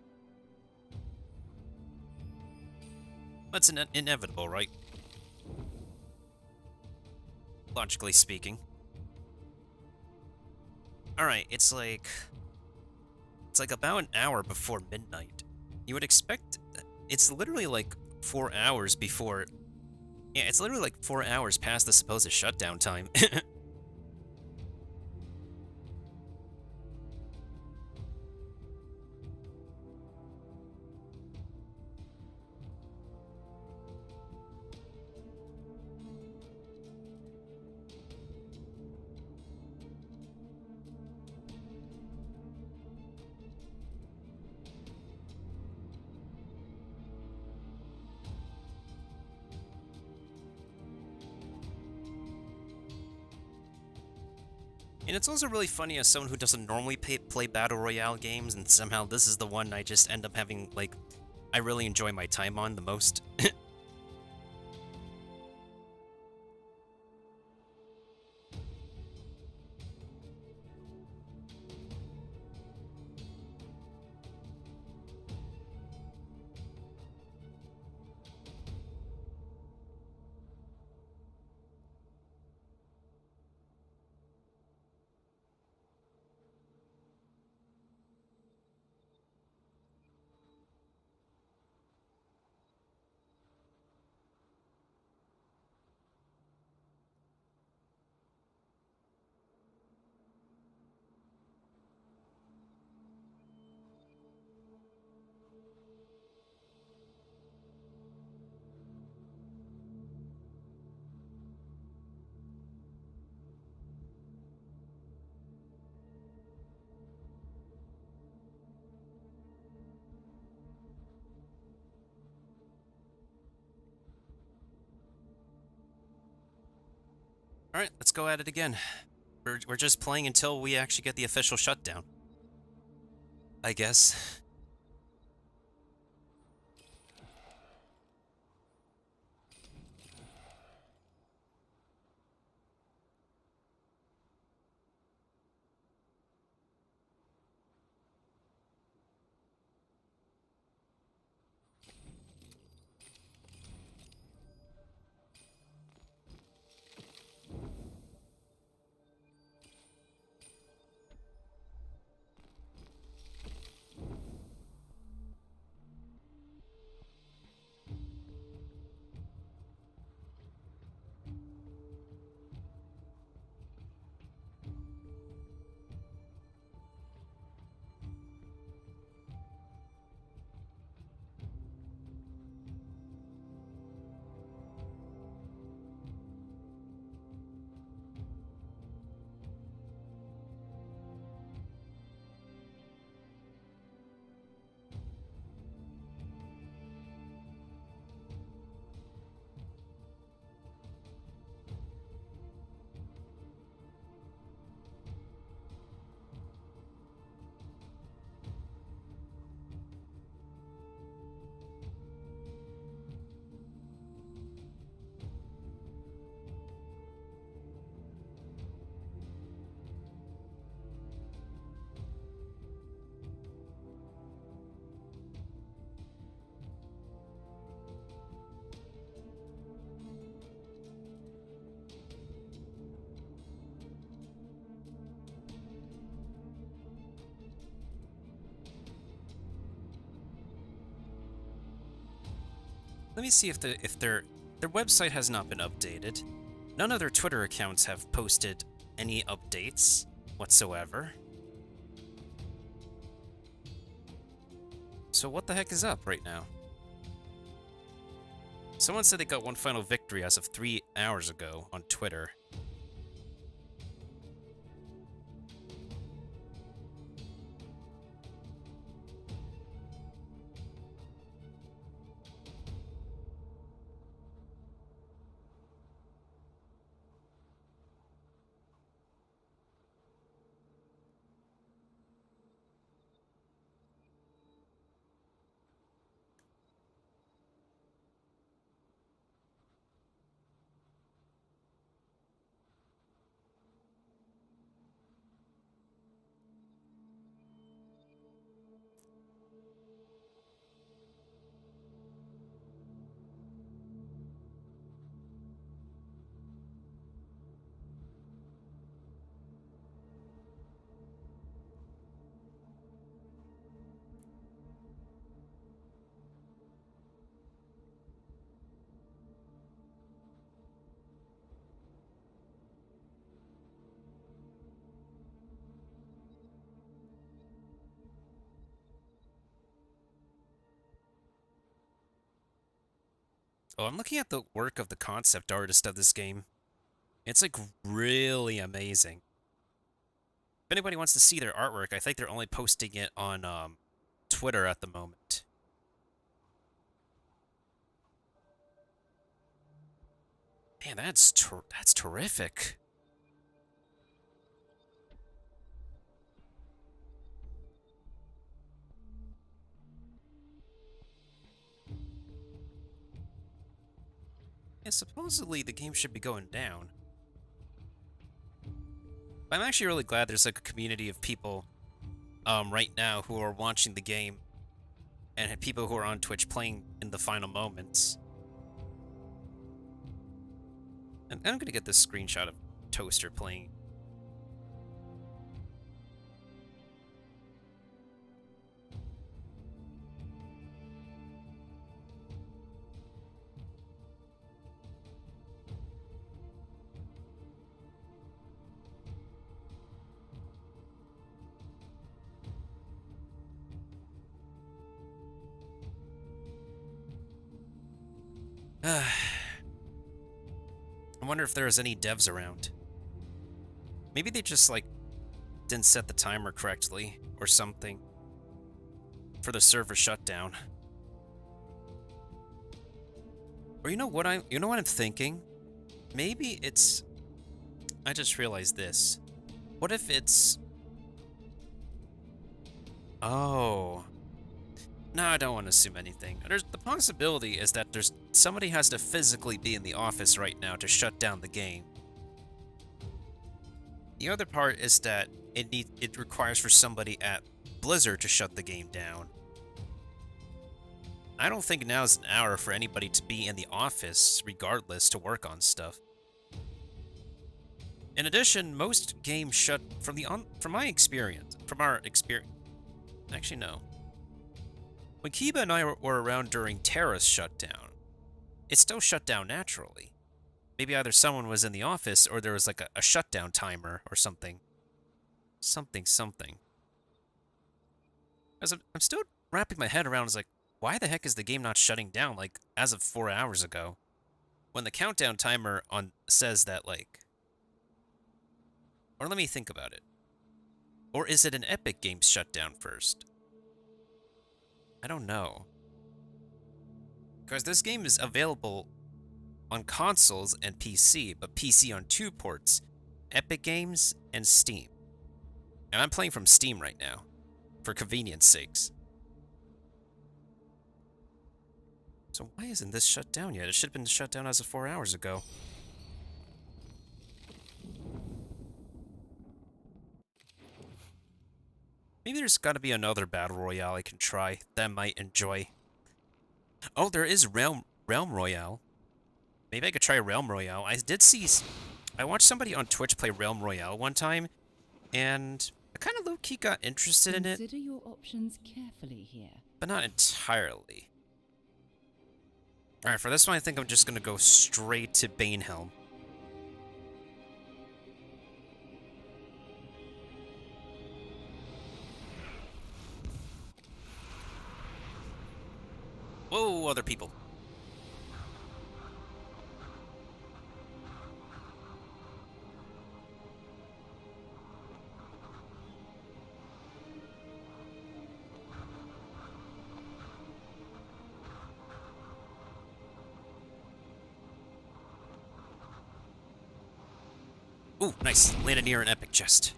That's inevitable, right? Logically speaking. Alright, it's like about an hour before midnight. You would expect... It's literally like 4 hours before... Yeah, it's literally like 4 hours past the supposed shutdown time. And it's also really funny as someone who doesn't normally play Battle Royale games, and somehow this is the one I just end up having, like, I really enjoy my time on the most. Alright, let's go at it again. We're just playing until we actually get the official shutdown. I guess. Let me see if their website has not been updated. None of their Twitter accounts have posted any updates whatsoever. So what the heck is up right now? Someone said they got one final victory as of 3 hours ago on Twitter. Oh, I'm looking at the work of the concept artist of this game. It's like really amazing. If anybody wants to see their artwork, I think they're only posting it on Twitter at the moment. Man, that's terrific. Yeah, supposedly the game should be going down. I'm actually really glad there's like a community of people right now who are watching the game and people who are on Twitch playing in the final moments. And I'm gonna get this screenshot of Toaster playing. I wonder if there's any devs around. Maybe they just, like, didn't set the timer correctly or something for the server shutdown. Or you know what I'm thinking? Maybe it's I just realized this. What if it's... Oh. No, I don't want to assume anything. There's the possibility is that somebody has to physically be in the office right now to shut down the game. The other part is that it requires for somebody at Blizzard to shut the game down. I don't think now's an hour for anybody to be in the office, regardless, to work on stuff. In addition, most games shut from our experience. Actually, no. When Kiba and I were around during Terra's shutdown, it still shut down naturally. Maybe either someone was in the office or there was like a shutdown timer or something. Something. As I'm still wrapping my head around, like, why the heck is the game not shutting down, like, as of 4 hours ago? When the countdown timer says that, like... Or let me think about it. Or is it an Epic Games shutdown first? I don't know. Because this game is available on consoles and PC, but PC on 2 ports, Epic Games and Steam. And I'm playing from Steam right now, for convenience sakes. So why isn't this shut down yet? It should have been shut down as of 4 hours ago. Maybe there's got to be another battle royale I can try that I might enjoy. Oh, there is Realm Royale. Maybe I could try Realm Royale. I watched somebody on Twitch play Realm Royale one time, and I kind of low-key got interested in it. Consider your options carefully here. But not entirely. Alright, for this one I think I'm just gonna go straight to Banehelm. Whoa, other people. Ooh, nice. Landed near an epic chest.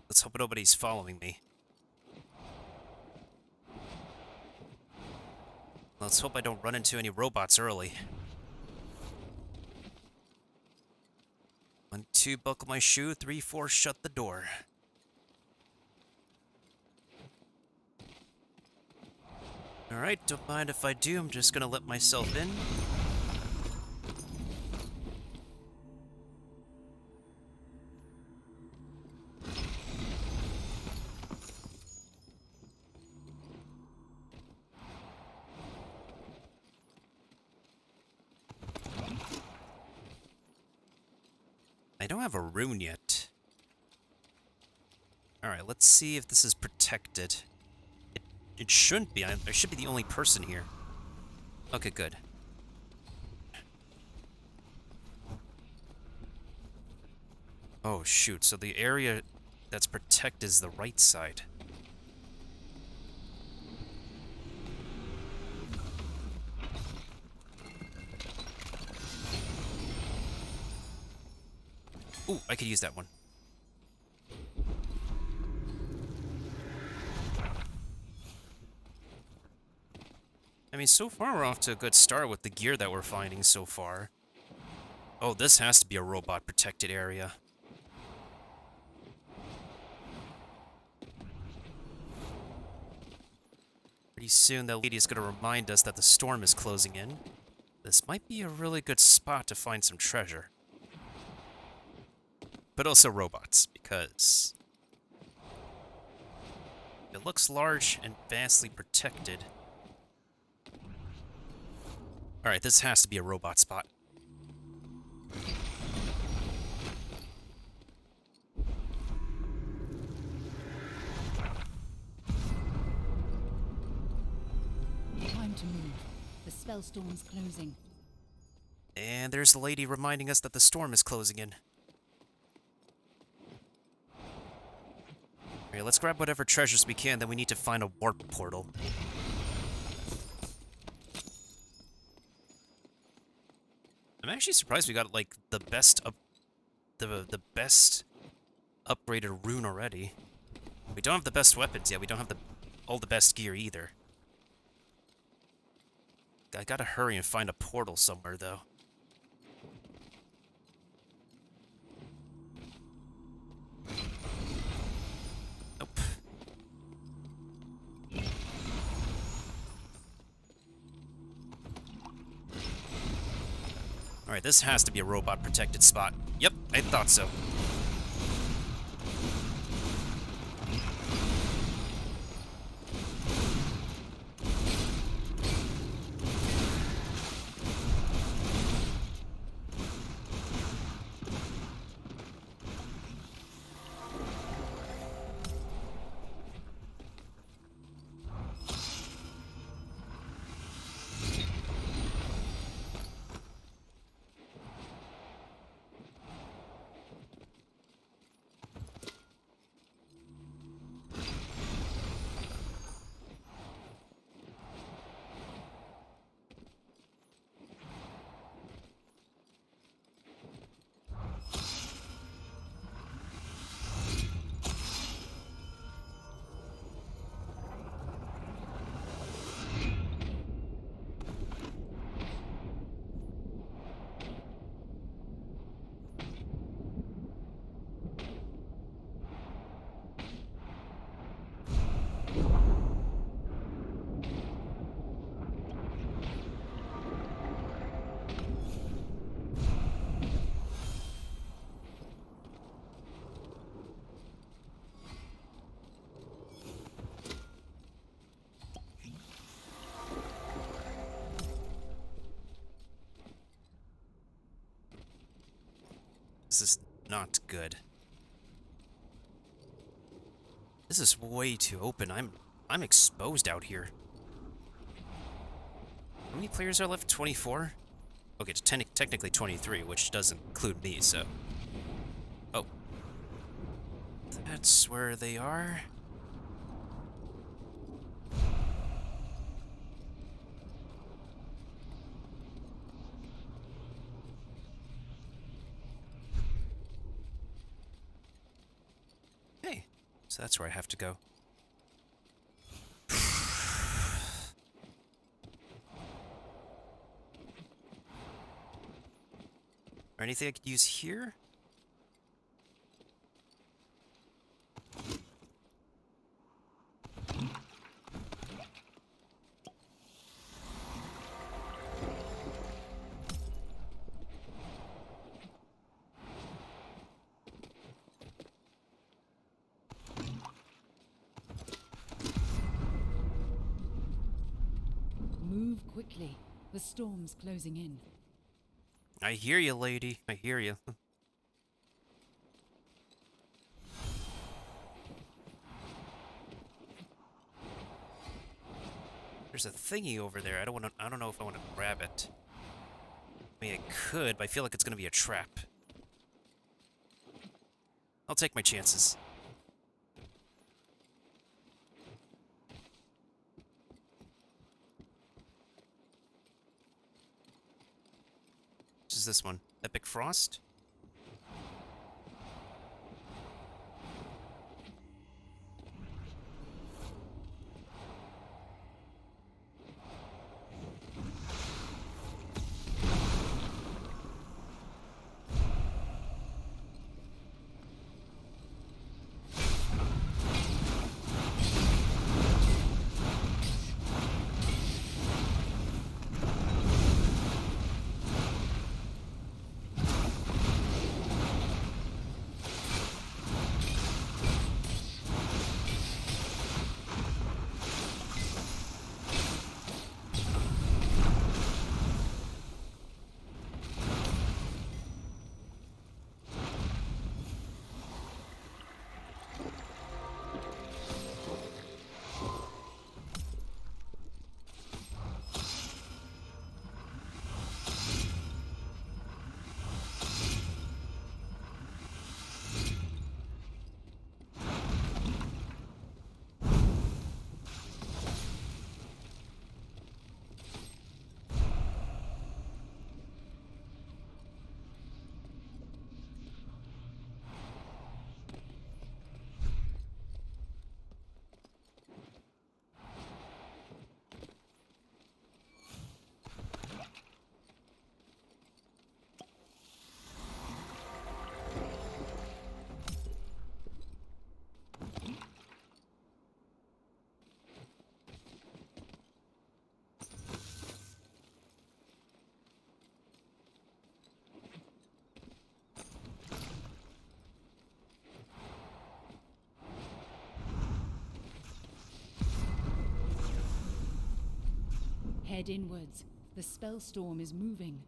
Let's hope nobody's following me. Let's hope I don't run into any robots early. 1, 2, buckle my shoe. 3, 4, shut the door. Alright, don't mind if I do. I'm just gonna let myself in. I don't have a rune yet. Alright, let's see if this is protected. It shouldn't be. I should be the only person here. Okay, good. Oh, shoot. So the area that's protected is the right side. Ooh, I could use that one. I mean, so far we're off to a good start with the gear that we're finding so far. Oh, this has to be a robot-protected area. Pretty soon that lady is going to remind us that the storm is closing in. This might be a really good spot to find some treasure. But also robots, because... It looks large and vastly protected. Alright, this has to be a robot spot. Time to move. The spell storm's closing. And there's the lady reminding us that the storm is closing in. Alright, let's grab whatever treasures we can, then we need to find a warp portal. I'm actually surprised we got, like, the best upgraded rune already. We don't have the best weapons yet, we don't have all the best gear either. I gotta hurry and find a portal somewhere, though. Nope. Alright, this has to be a robot-protected spot. Yep, I thought so. This is not good. This is way too open. I'm exposed out here. How many players are left? 24? Okay, it's technically 23, which doesn't include me, so... Oh. That's where they are. Hey, so that's where I have to go. Or anything I could use here? Move quickly. The storm's closing in. I hear you, lady. I hear you. There's a thingy over there. I don't know if I want to grab it. I mean, I could, but I feel like it's going to be a trap. I'll take my chances. Which is this one? Epic Frost? Head inwards. The spell storm is moving.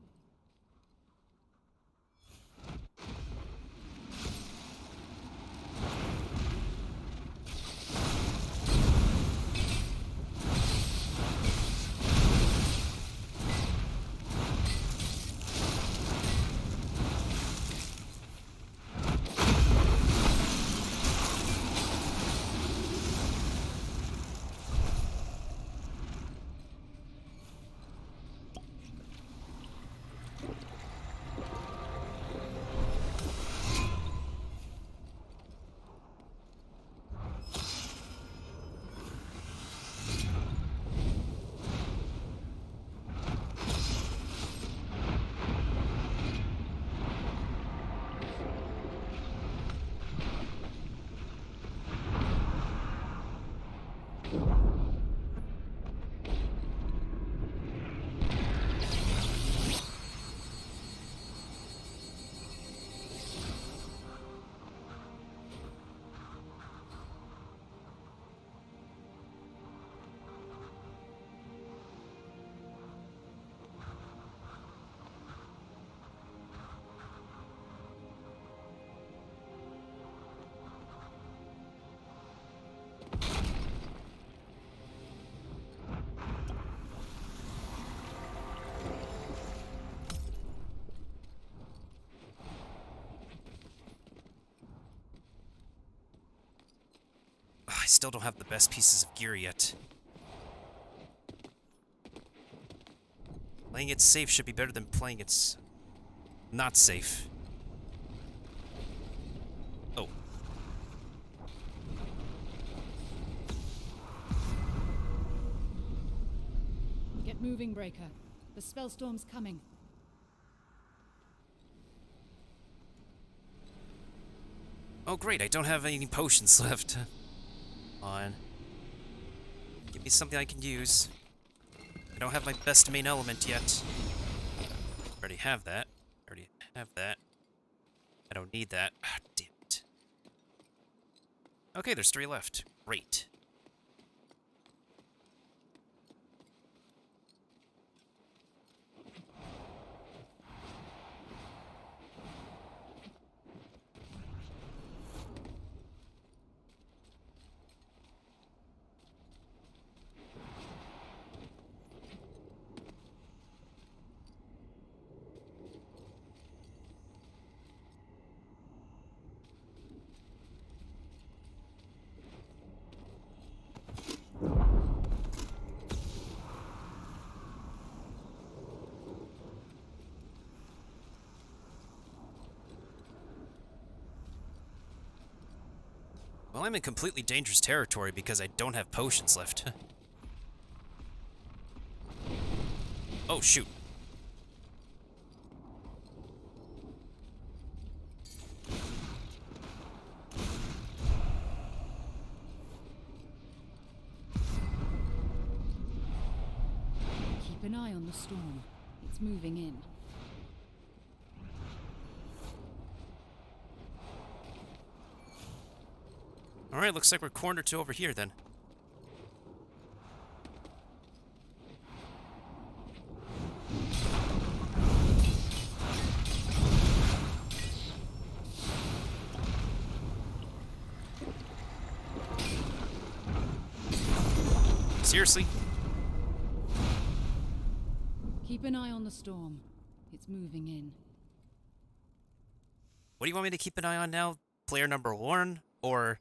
I still don't have the best pieces of gear yet. Playing it safe should be better than playing it not safe. Oh. Get moving, Breaker. The spell storm's coming. Oh great, I don't have any potions left. On. Give me something I can use. I don't have my best main element yet. Already have that. Already have that. I don't need that. Ah, damn it. Okay, there's 3 left. Great. Well, I'm in completely dangerous territory because I don't have potions left. Oh, shoot. Keep an eye on the storm. It's moving in. Alright, looks like we're cornered to over here then. Seriously? Keep an eye on the storm. It's moving in. What do you want me to keep an eye on now? Player number 1 or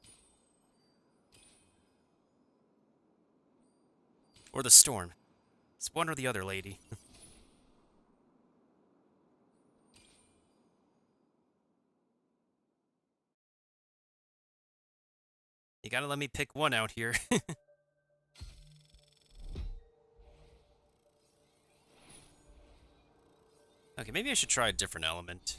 the storm? It's one or the other, lady. You gotta let me pick one out here. Okay, maybe I should try a different element.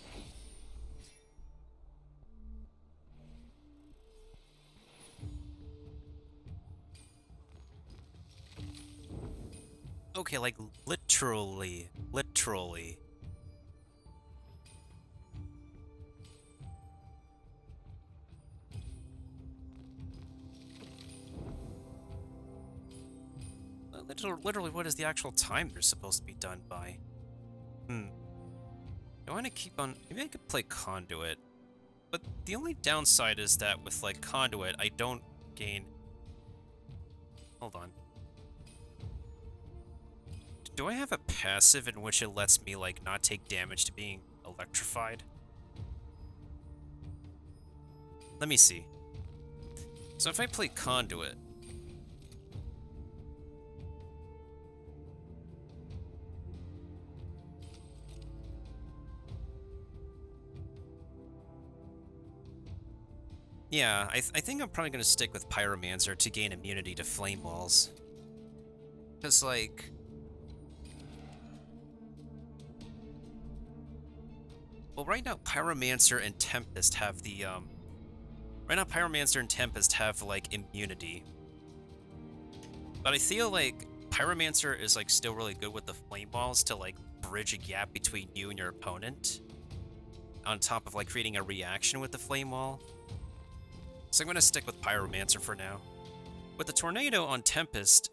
Okay, like literally. literally, what is the actual time they're supposed to be done by? I want to keep on... Maybe I could play Conduit. But the only downside is that with, like, Conduit, I don't gain... Hold on. Do I have a passive in which it lets me, like, not take damage to being electrified? Let me see. So if I play Conduit... Yeah, I think I'm probably going to stick with Pyromancer to gain immunity to Flame Walls. Because, like... Well, right now, Pyromancer and Tempest have the, Right now, Pyromancer and Tempest have, like, immunity. But I feel like Pyromancer is, like, still really good with the Flame Walls to, like, bridge a gap between you and your opponent. On top of, like, creating a reaction with the Flame Wall. So I'm going to stick with Pyromancer for now. With the Tornado on Tempest,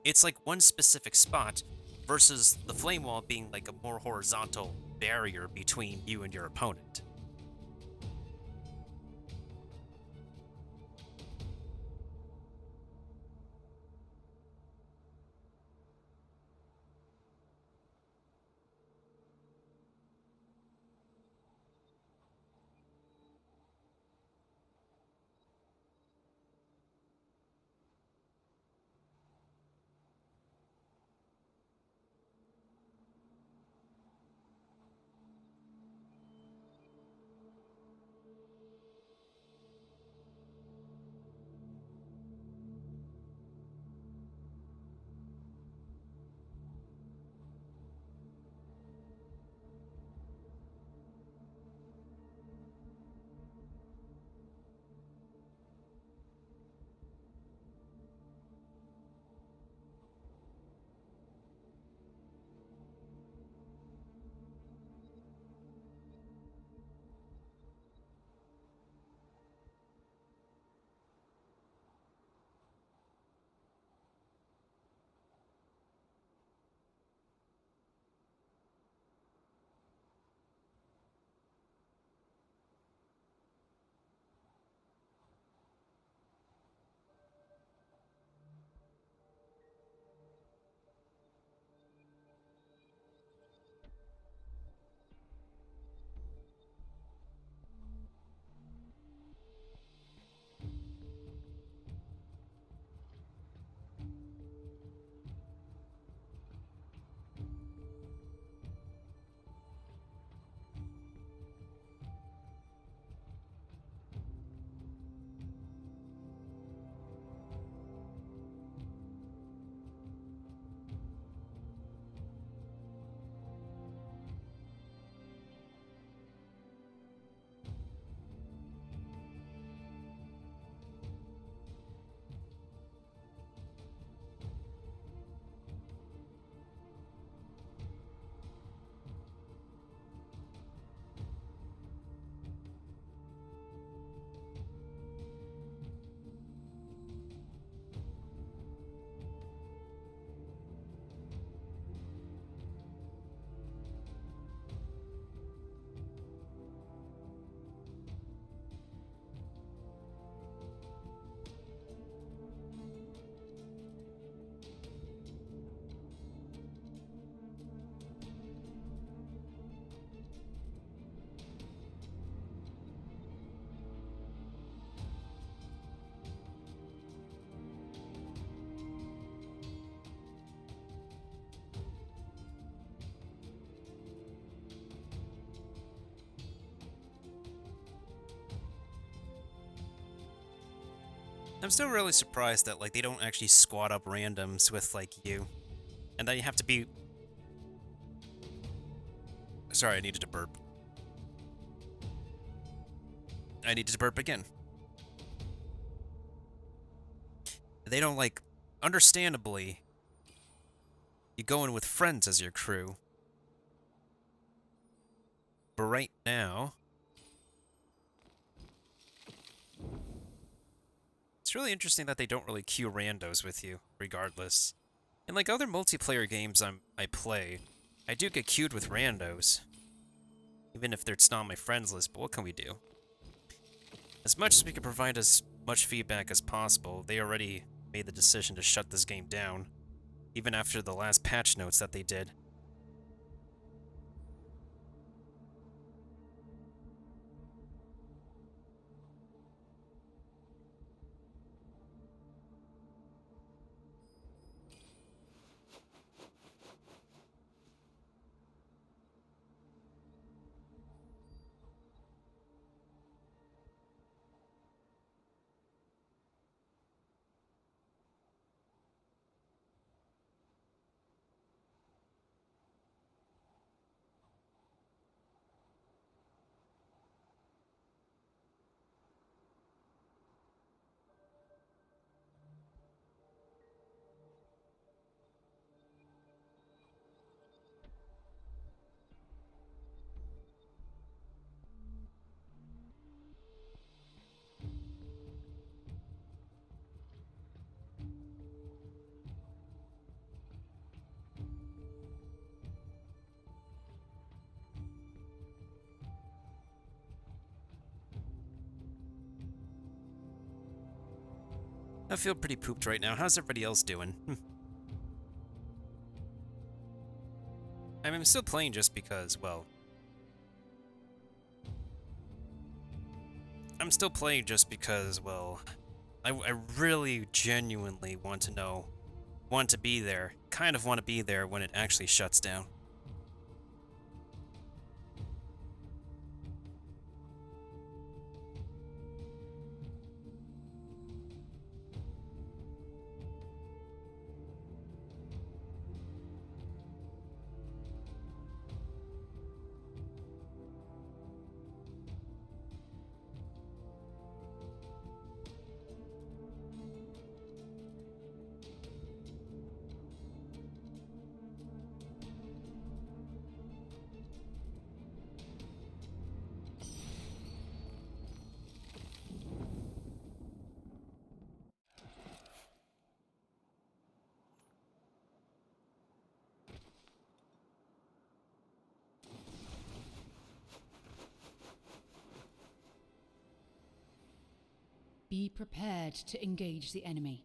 it's like one specific spot versus the Flame Wall being like a more horizontal barrier between you and your opponent. I'm still really surprised that, like, they don't actually squad up randoms with, like, you. And that you have to be... Sorry, I needed to burp. I needed to burp again. They don't, like... Understandably, you go in with friends as your crew. But right now... It's really interesting that they don't really queue randos with you, regardless. In like other multiplayer games I play, I do get queued with randos. Even if it's not on my friends list, but what can we do? As much as we can provide as much feedback as possible, they already made the decision to shut this game down. Even after the last patch notes that they did. I feel pretty pooped right now. How's everybody else doing? I mean, I'm still playing just because, well... I'm still playing just because, well... I really genuinely want to know, want to be there, kind of want to be there when it actually shuts down. Be prepared to engage the enemy.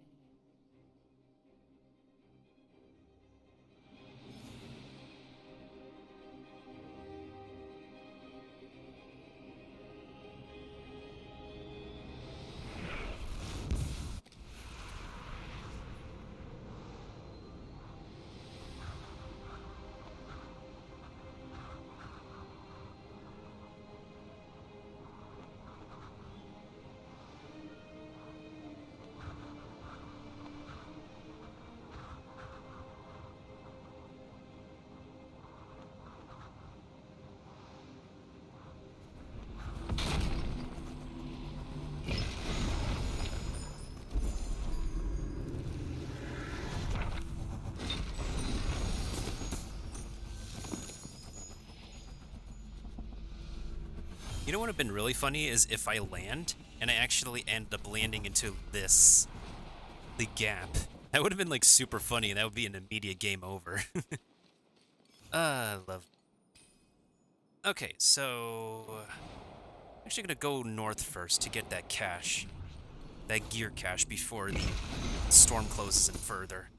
You know what would have been really funny is if I land, and I actually end up landing into this... the gap. That would have been, like, super funny, and that would be an immediate game over. Love. Okay, so... I'm actually gonna go north first to get that cache. That gear cache before the storm closes in further.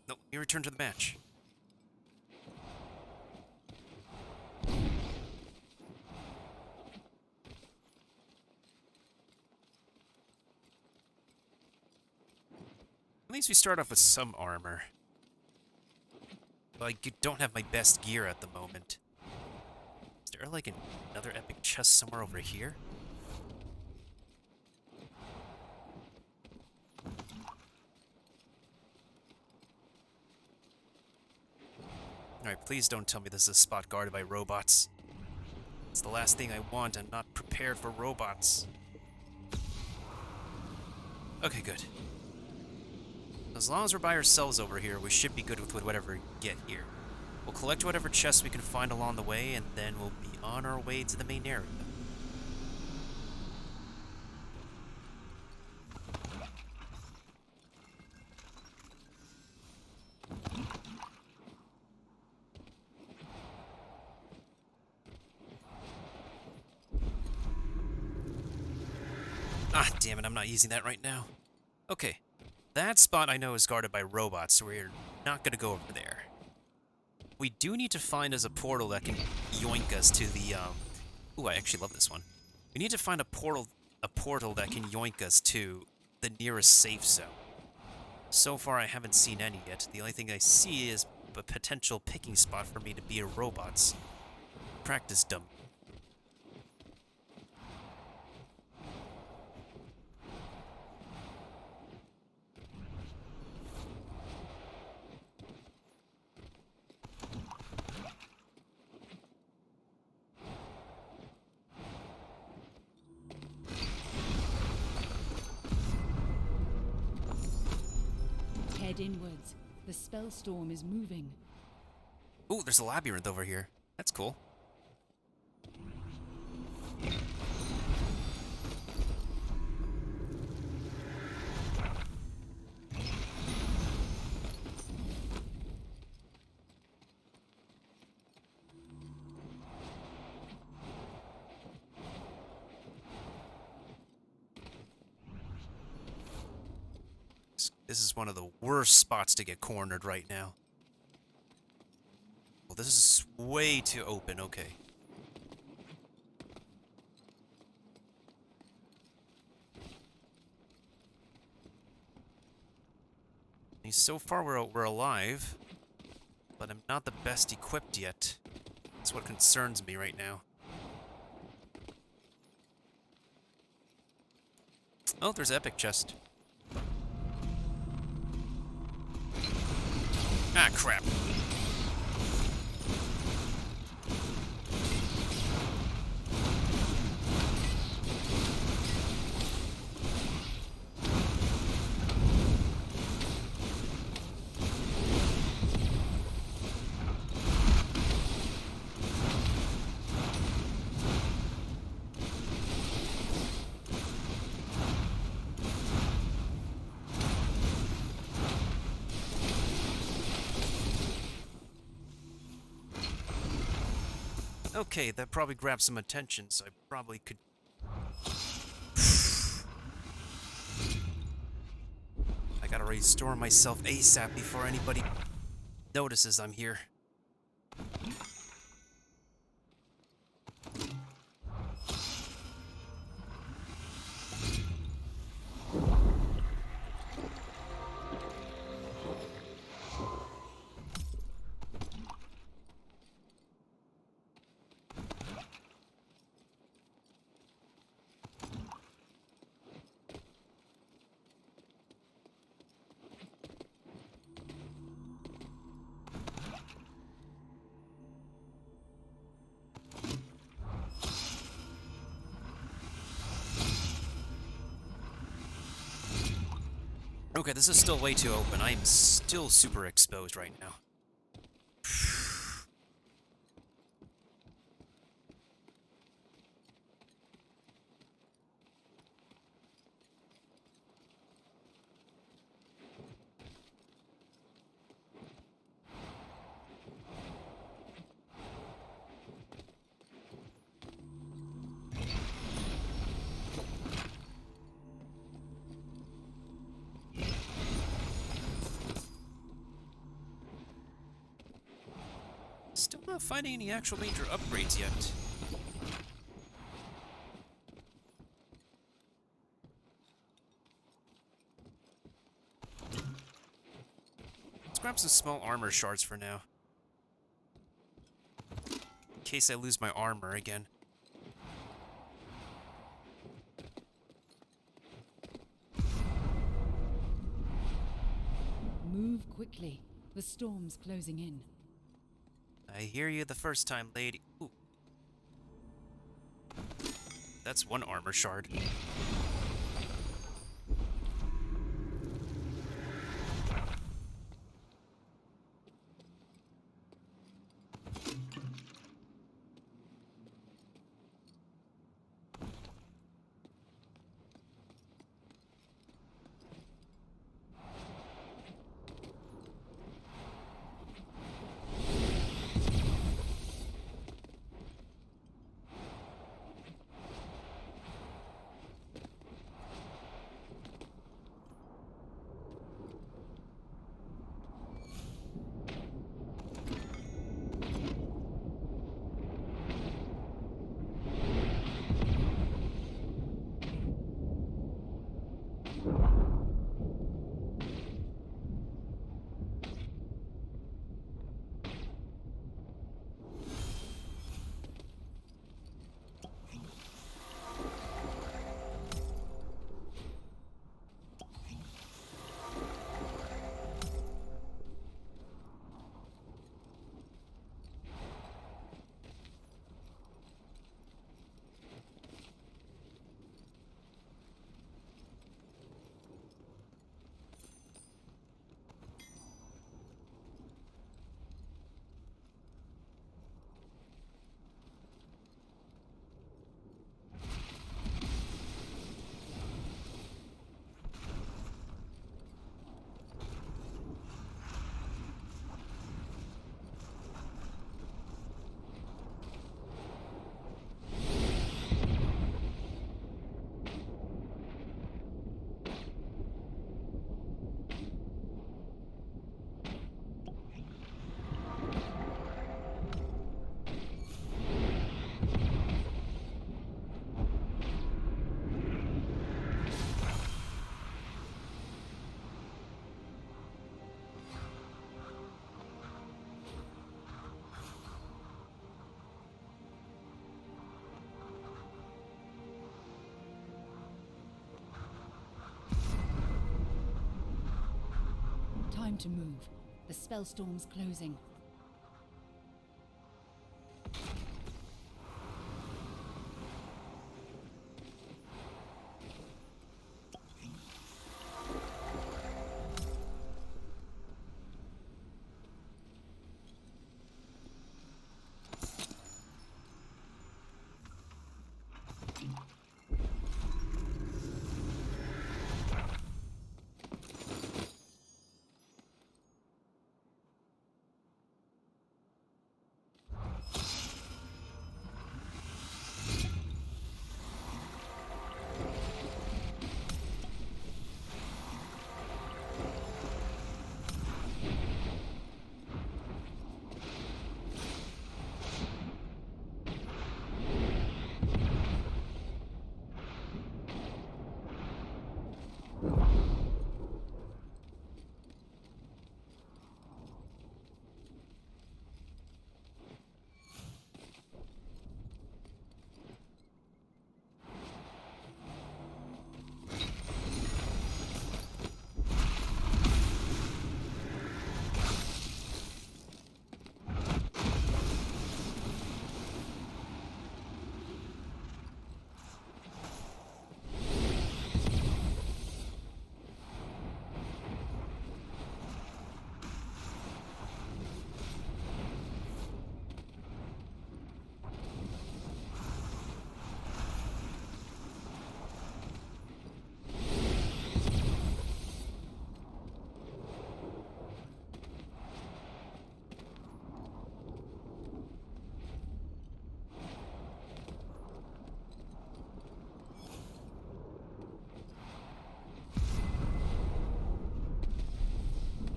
No, let me return to the match. At least we start off with some armor. But I don't have my best gear at the moment. Is there like another epic chest somewhere over here? Alright, please don't tell me this is a spot guarded by robots. It's the last thing I want. I'm not prepared for robots. Okay, good. As long as we're by ourselves over here, we should be good with whatever we get here. We'll collect whatever chests we can find along the way, and then we'll be on our way to the main area. Ah, damn it, I'm not using that right now. Okay, that spot I know is guarded by robots, so we're not gonna go over there. We do need to find us a portal that can yoink us to the, Ooh, I actually love this one. We need to find a portal that can yoink us to the nearest safe zone. So far, I haven't seen any yet. The only thing I see is a potential picking spot for me to beat a robot's practice dummy. Head inwards. The spell storm is moving. Ooh, there's a labyrinth over here. That's cool. This is one of the worst spots to get cornered right now. Well, this is way too open, okay. So far we're alive, but I'm not the best equipped yet. That's what concerns me right now. Oh, there's Epic Chest. Ah, crap. Okay, that probably grabbed some attention, so I probably could... I gotta restore myself ASAP before anybody notices I'm here. Okay, this is still way too open. I am still super exposed right now. Still not finding any actual major upgrades yet. Let's grab some small armor shards for now. In case I lose my armor again. Move quickly. The storm's closing in. I hear you the first time, lady. Ooh. That's one armor shard. Time to move. The spell storm's closing.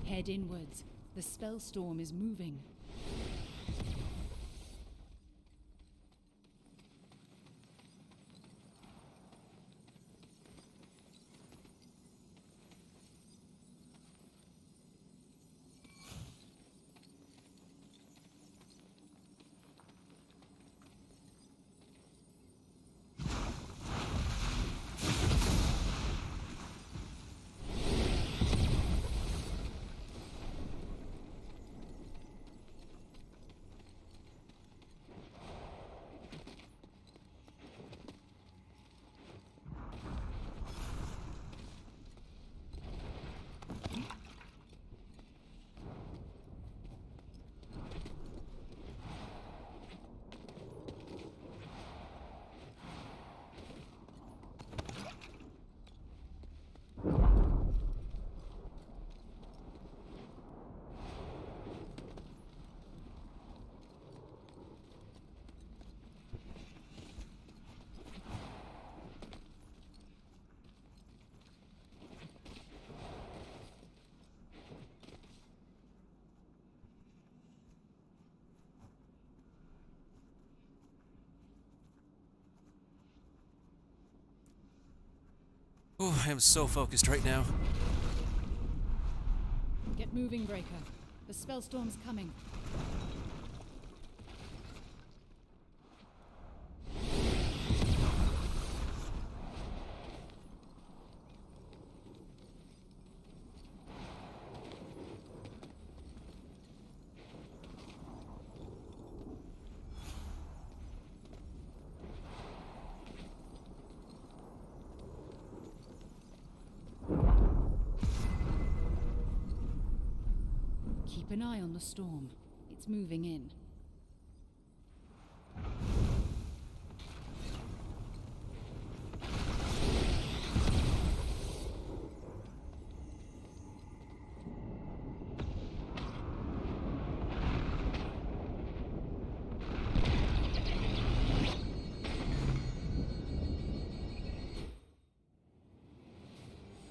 Head inwards. The spell storm is moving. Oh, I am so focused right now. Get moving, Breaker. The spell storm's coming. Keep an eye on the storm. It's moving in.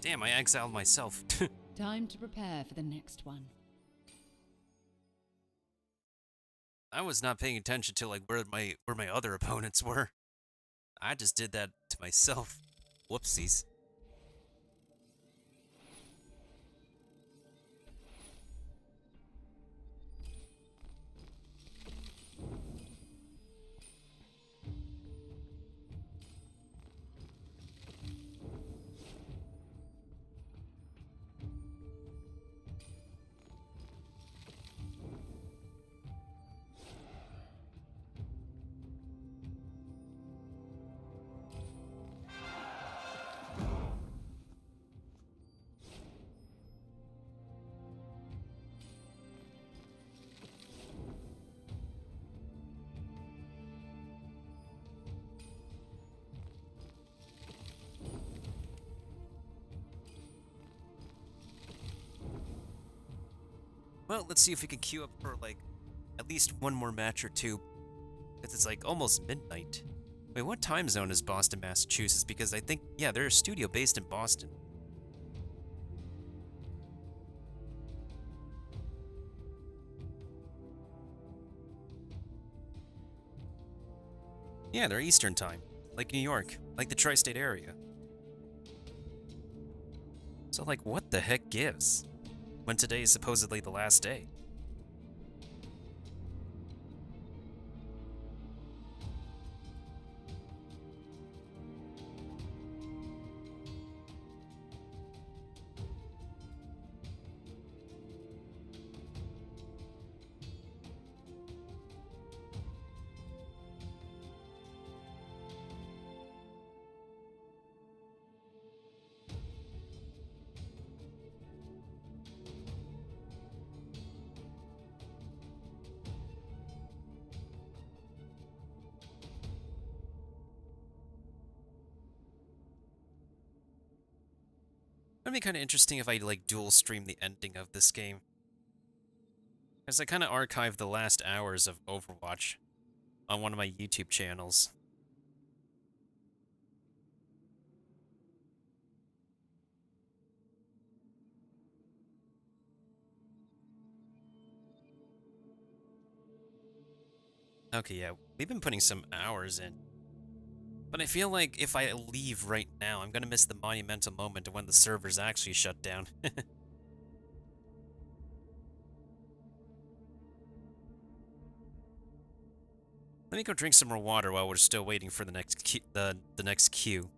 Damn, I exiled myself. Time to prepare for the next one. I was not paying attention to like where my other opponents were. I just did that to myself. Whoopsies. Well, let's see if we can queue up for, like, at least one more match or two. Because it's, like, almost midnight. Wait, what time zone is Boston, Massachusetts? Because I think, yeah, they're a studio based in Boston. Yeah, they're Eastern time. Like New York. Like the tri-state area. So, like, what the heck gives? When today is supposedly the last day. It'd be kind of interesting if I, like, dual stream the ending of this game. Because I kind of archived the last hours of Overwatch on one of my YouTube channels. Okay, yeah, we've been putting some hours in. But I feel like if I leave right now, I'm gonna miss the monumental moment of when the servers actually shut down. Let me go drink some more water while we're still waiting for the next the next queue.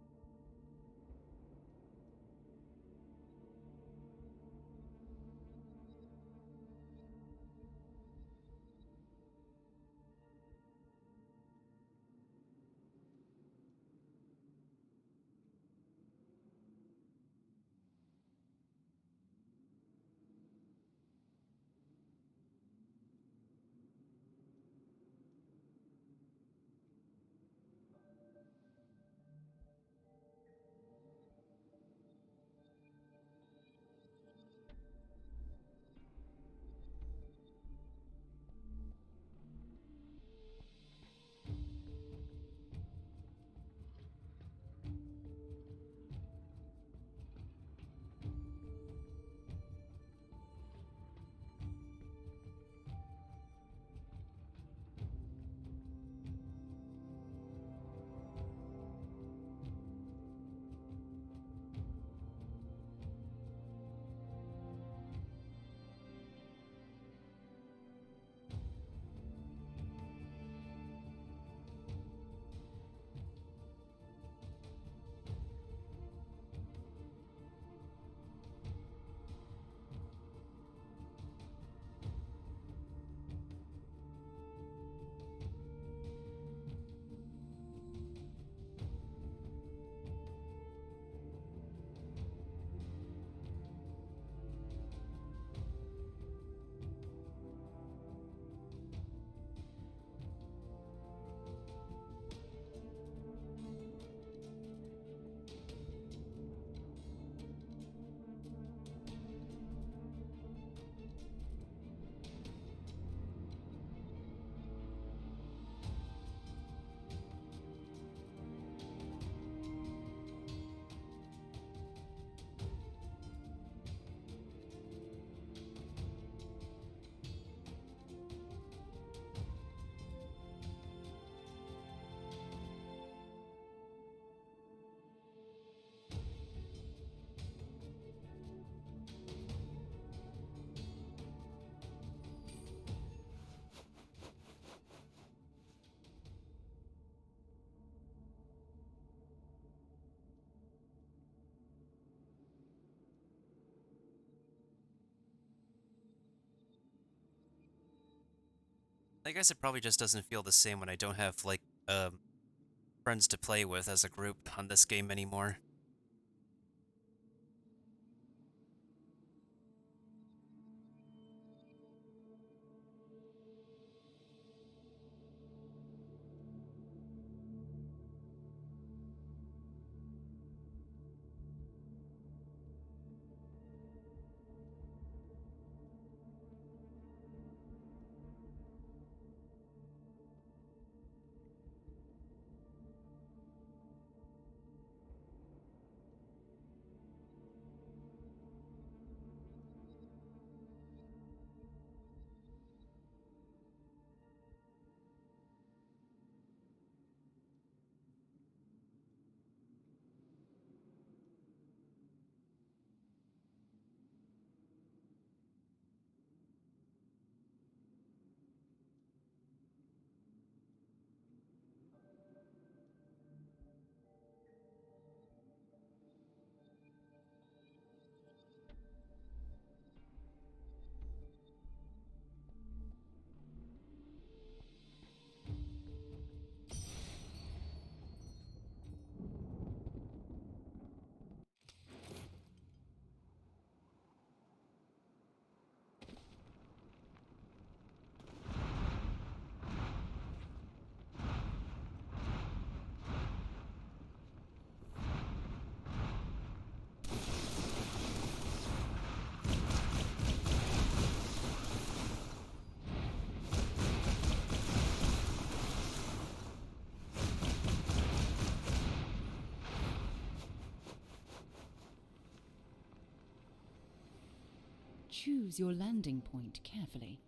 I guess it probably just doesn't feel the same when I don't have, like, friends to play with as a group on this game anymore. Choose your landing point carefully.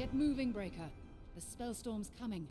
Get moving, Breaker. The spellstorm's coming.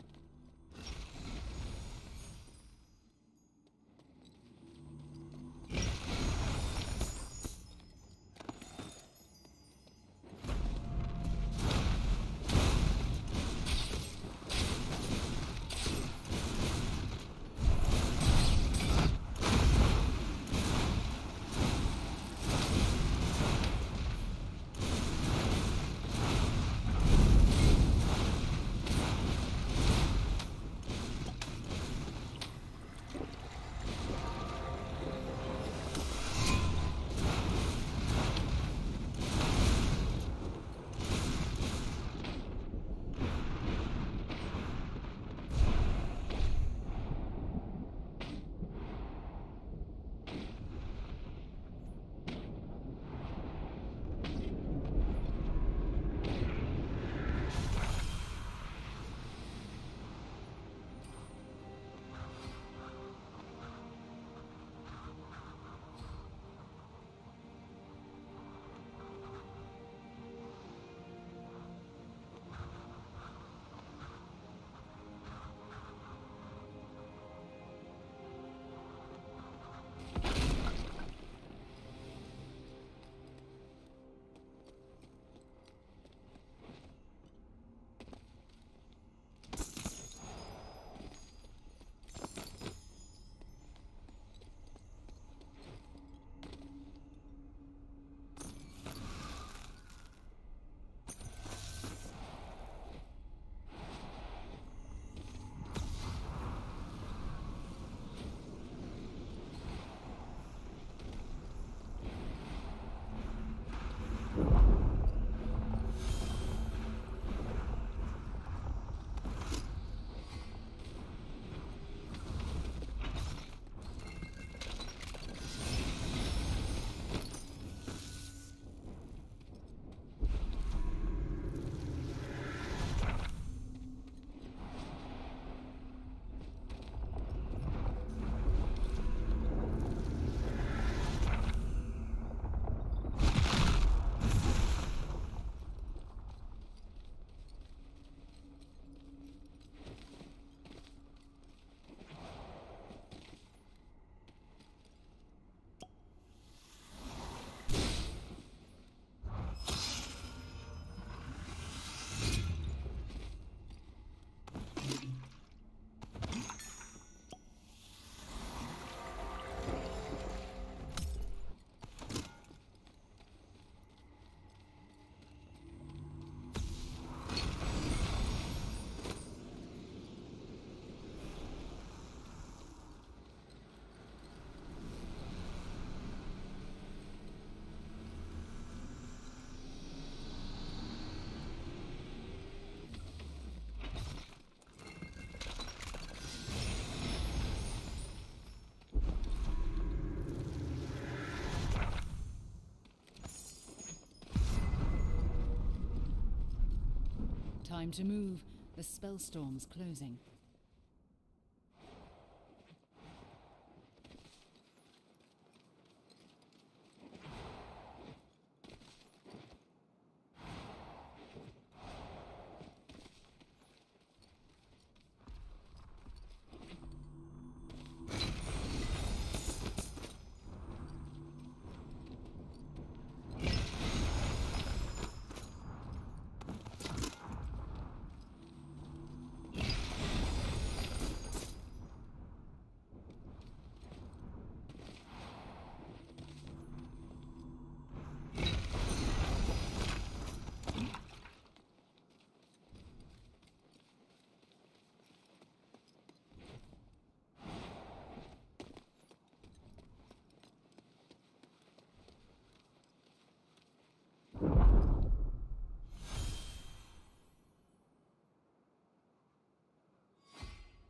Time to move. The spell storm's closing.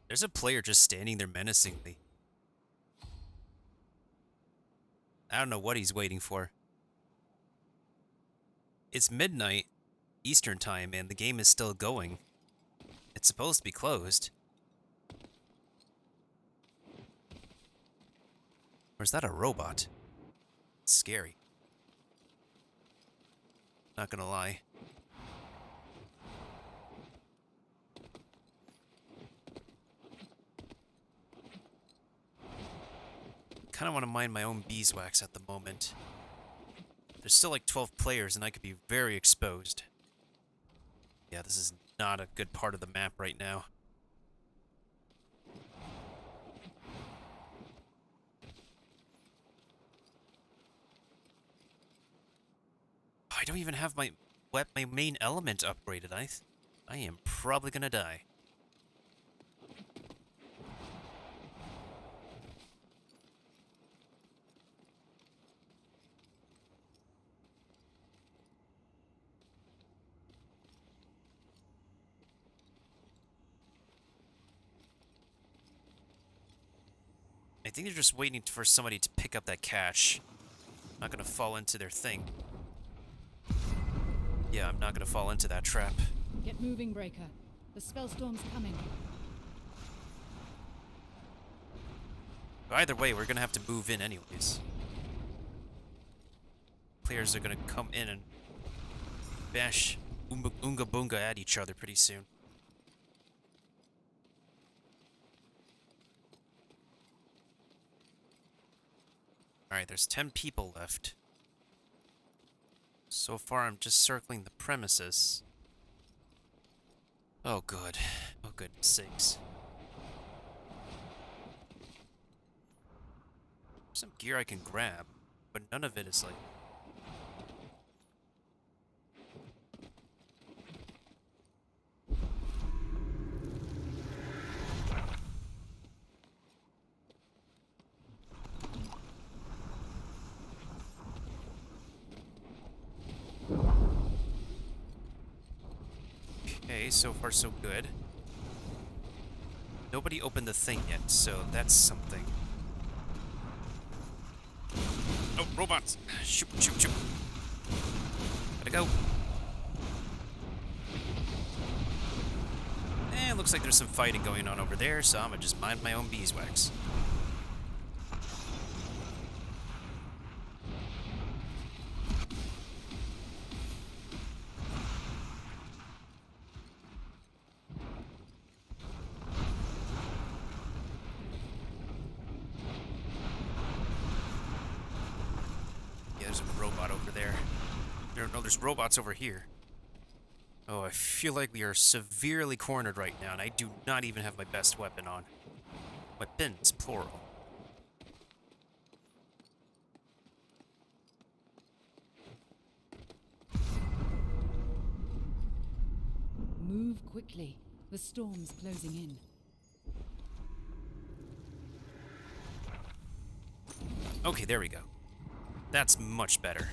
There's a player just standing there menacingly. I don't know what he's waiting for. It's midnight Eastern time and the game is still going. It's supposed to be closed. Or is that a robot? It's scary. Not gonna lie. Kind of want to mind my own beeswax at the moment. There's still like 12 players and I could be very exposed. Yeah, this is not a good part of the map right now. I don't even have my main element upgraded. I am probably gonna die. I think they're just waiting for somebody to pick up that cache. Not gonna fall into their thing. Yeah, I'm not gonna fall into that trap. Get moving, Breaker. The spell storm's coming. Either way, we're gonna have to move in anyways. Players are gonna come in and bash Oonga Boonga at each other pretty soon. Alright, there's 10 people left. So far, I'm just circling the premises. Oh, good. Oh, goodness sakes. Some gear I can grab, but none of it is like... Okay, so far so good. Nobody opened the thing yet, so that's something. Oh, robots! Shoot, shoot, shoot. Gotta go. Eh, looks like there's some fighting going on over there, so I'm gonna just mind my own beeswax. There's a robot over there. No, there's robots over here. Oh, I feel like we are severely cornered right now, and I do not even have my best weapon on. Weapons, plural. Move quickly. The storm's closing in. Okay, there we go. That's much better.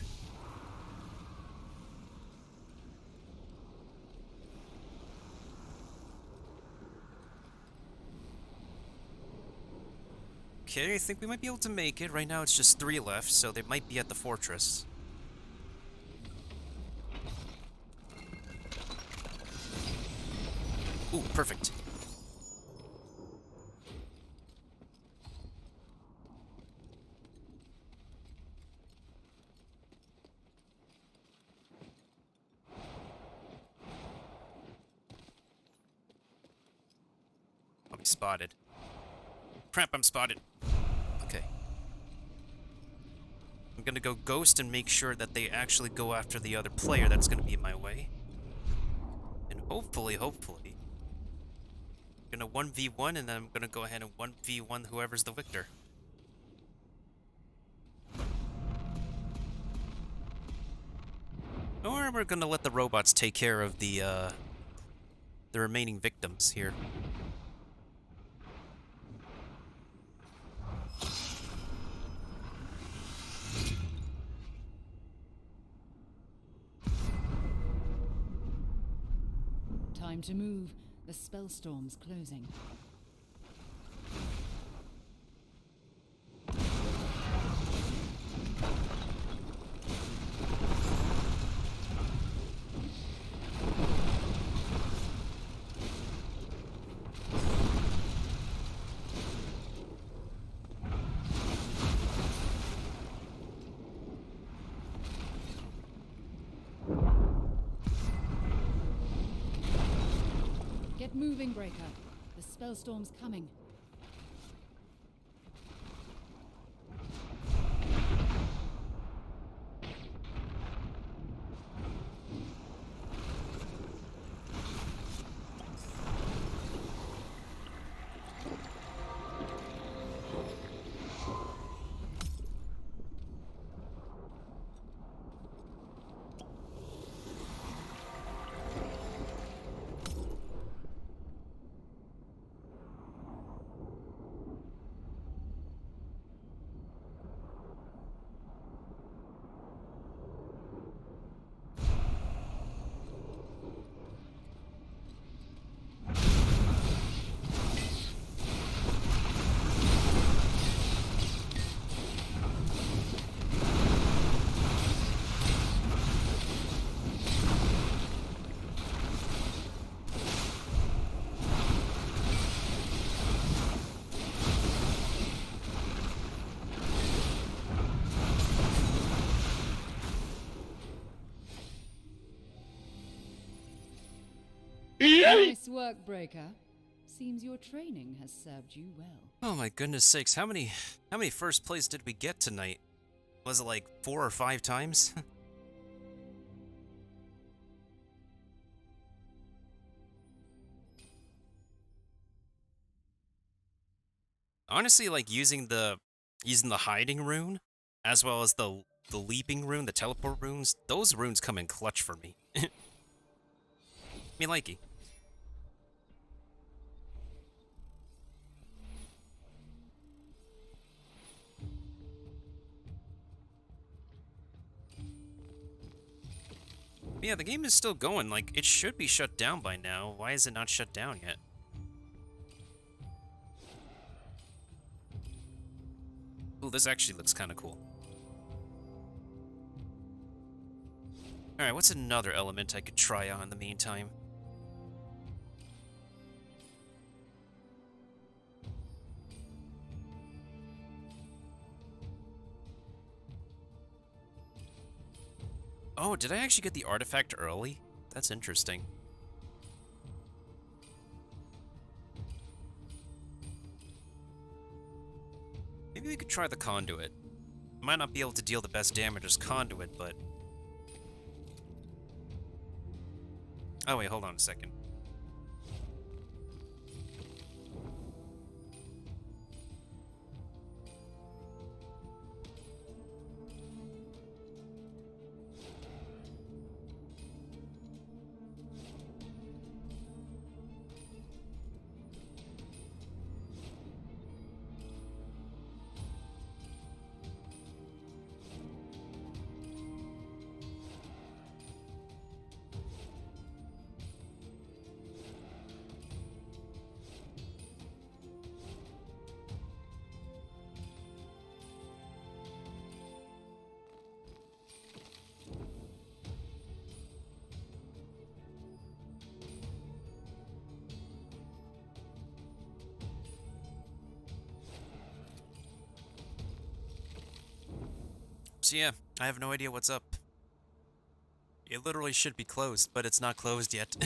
Okay, I think we might be able to make it. Right now it's just 3 left, so they might be at the fortress. Ooh, perfect. I'll be spotted. Crap, I'm spotted. Okay. I'm gonna go ghost and make sure that they actually go after the other player that's gonna be in my way. And hopefully, I'm gonna 1v1 and then I'm gonna go ahead and 1v1 whoever's the victor. Or we're gonna let the robots take care of the remaining victims here. Time to move. The spell storm's closing. Get moving, Breaker. The spell storm's coming. Nice work, Breaker. Seems your training has served you well. Oh my goodness sakes, how many first plays did we get tonight? Was it like 4 or 5 times? Honestly, like using the hiding rune, as well as the leaping rune, the teleport runes, those runes come in clutch for me. Me likey. But yeah, the game is still going. Like, it should be shut down by now. Why is it not shut down yet? Ooh, this actually looks kind of cool. Alright, what's another element I could try on in the meantime? Oh, did I actually get the artifact early? That's interesting. Maybe we could try the conduit. Might not be able to deal the best damage as conduit, but... Oh wait, hold on a second. So yeah, I have no idea what's up. It literally should be closed, but it's not closed yet.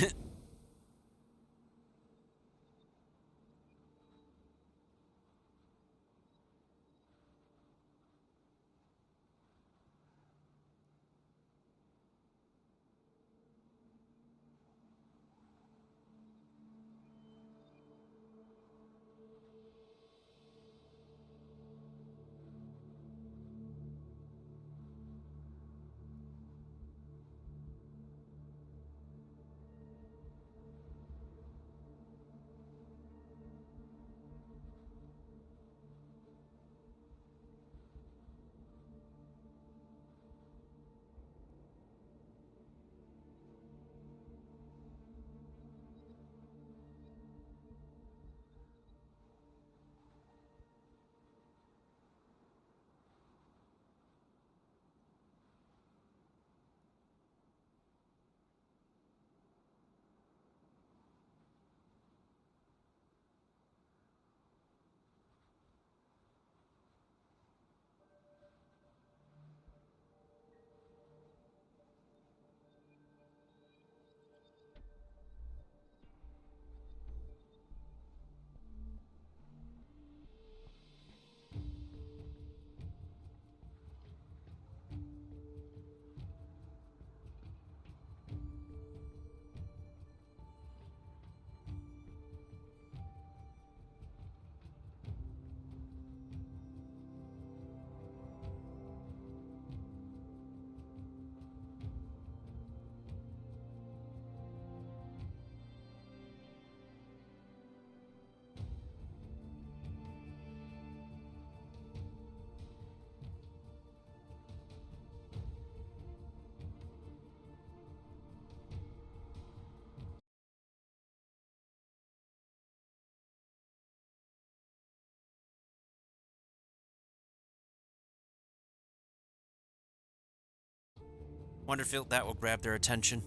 Wonder if that will grab their attention.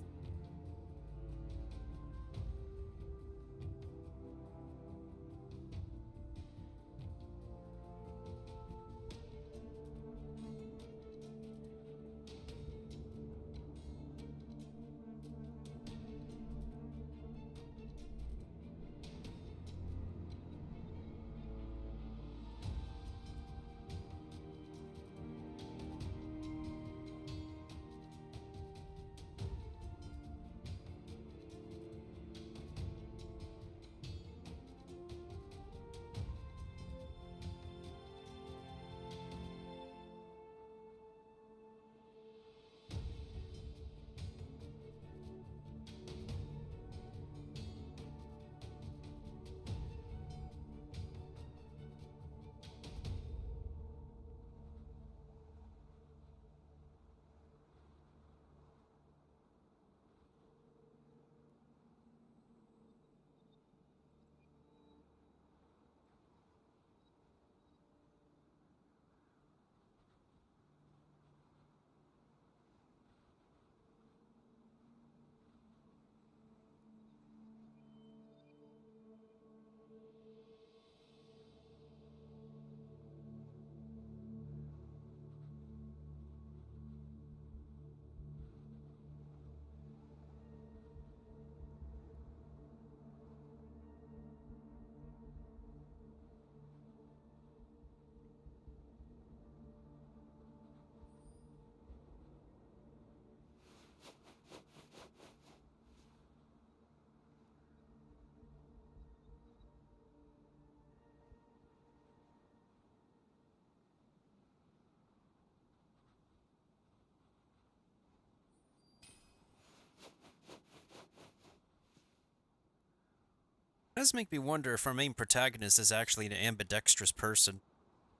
It does make me wonder if our main protagonist is actually an ambidextrous person,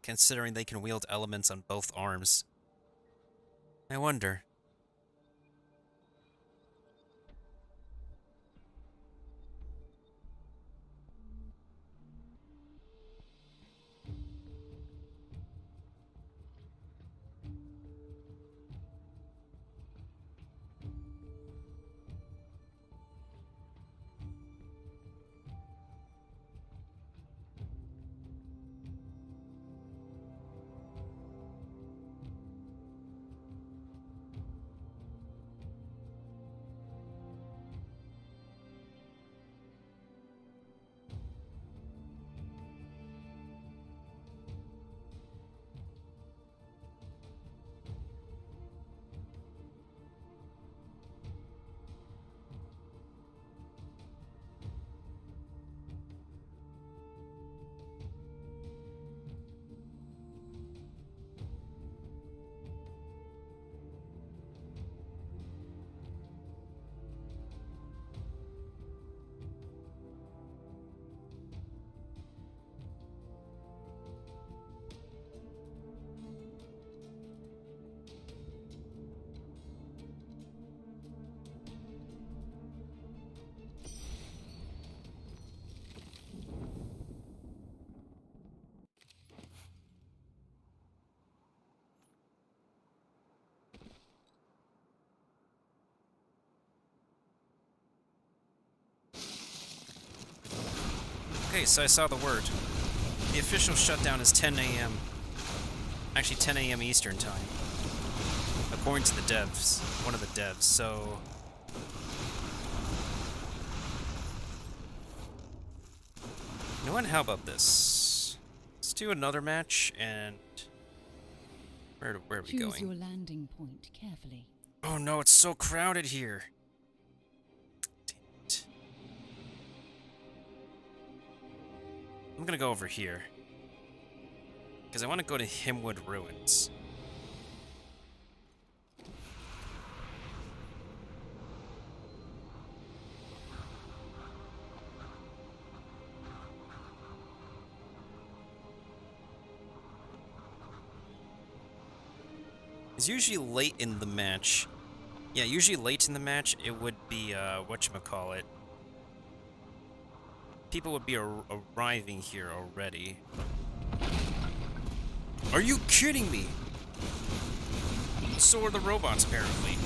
considering they can wield elements on both arms. I wonder. Okay, so I saw the word. The official shutdown is 10 a.m. Actually, 10 a.m. Eastern time. According to the devs. One of the devs, so... You know what? How about this? Let's do another match, and... Where are we Choose going? your landing point carefully. Oh no, it's so crowded here. Damn it. I'm gonna go over here. Because I want to go to Himwood Ruins. It's usually late in the match. Yeah, usually late in the match, it would be, whatchamacallit. People would be arriving here already. Are you kidding me? So are the robots, apparently.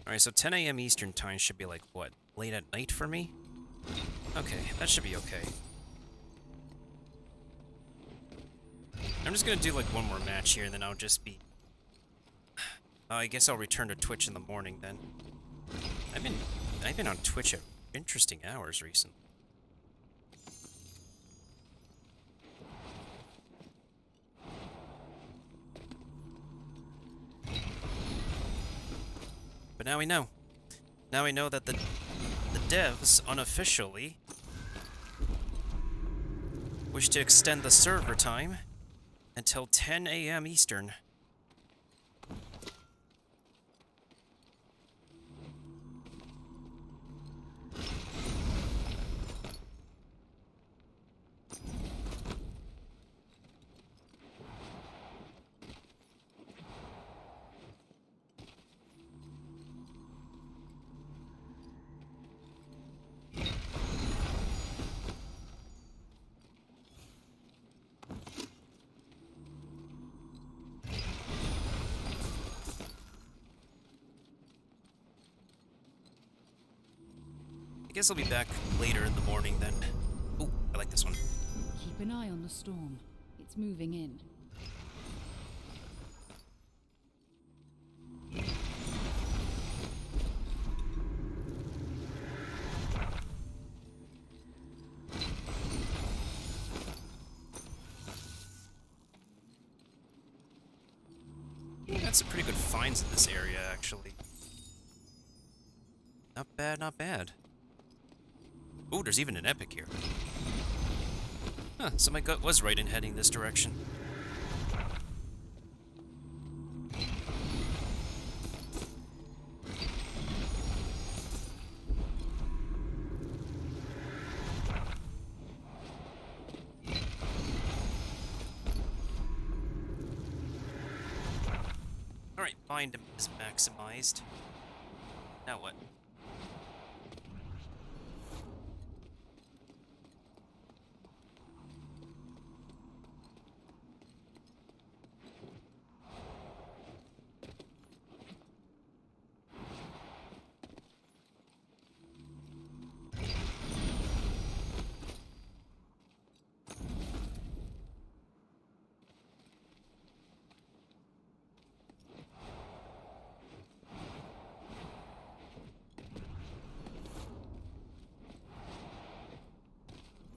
Alright, so 10 a.m. Eastern time should be like, what, late at night for me? Okay, that should be okay. I'm just gonna do like one more match here, and then I'll just be... I guess I'll return to Twitch in the morning then. I've been on Twitch at interesting hours recently. But now we know. Now we know that the devs unofficially wish to extend the server time until 10 a.m. Eastern. I guess I'll be back later in the morning then. Ooh, I like this one. Keep an eye on the storm. It's moving in. Got some pretty good finds in this area, actually. Not bad, not bad. Ooh, there's even an epic here. Huh, so my gut was right in heading this direction. Alright, bind is maximized. Now what?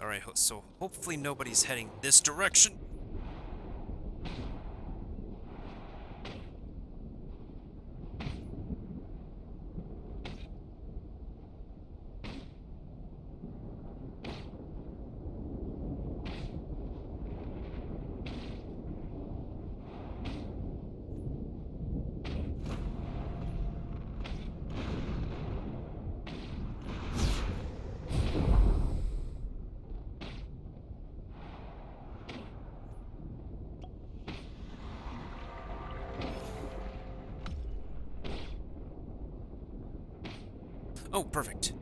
Alright, so hopefully nobody's heading this direction. Oh, perfect.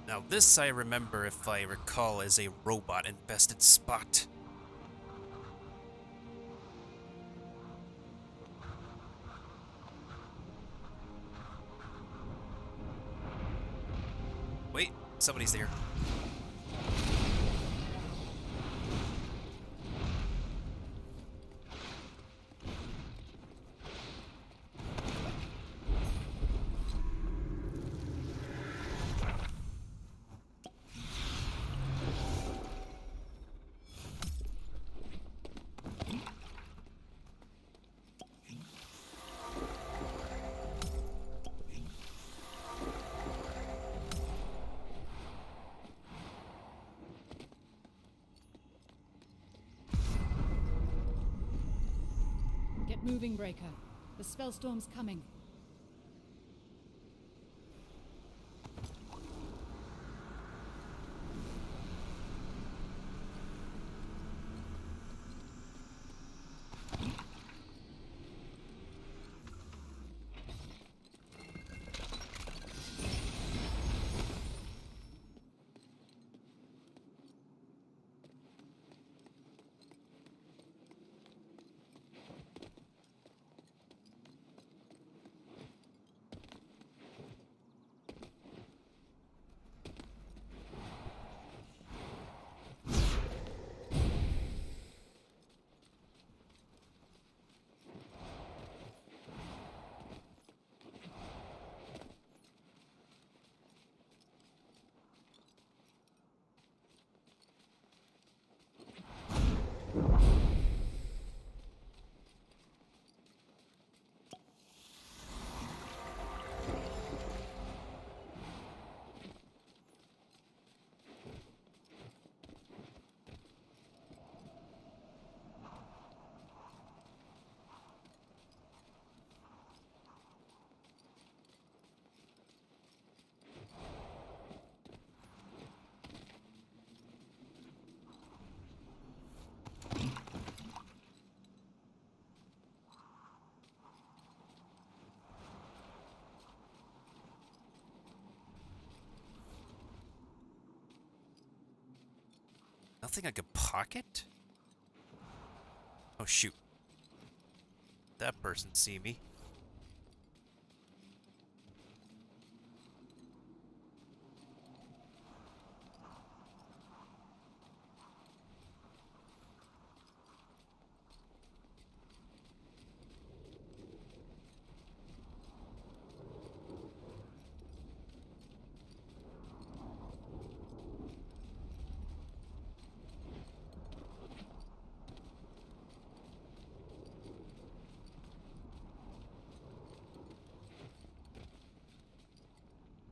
Now this I remember, if I recall, as a robot-infested spot. Wait, somebody's there. Get moving, Breaker. The spellstorm's coming. Nothing I could pocket? Oh, shoot. That person see me.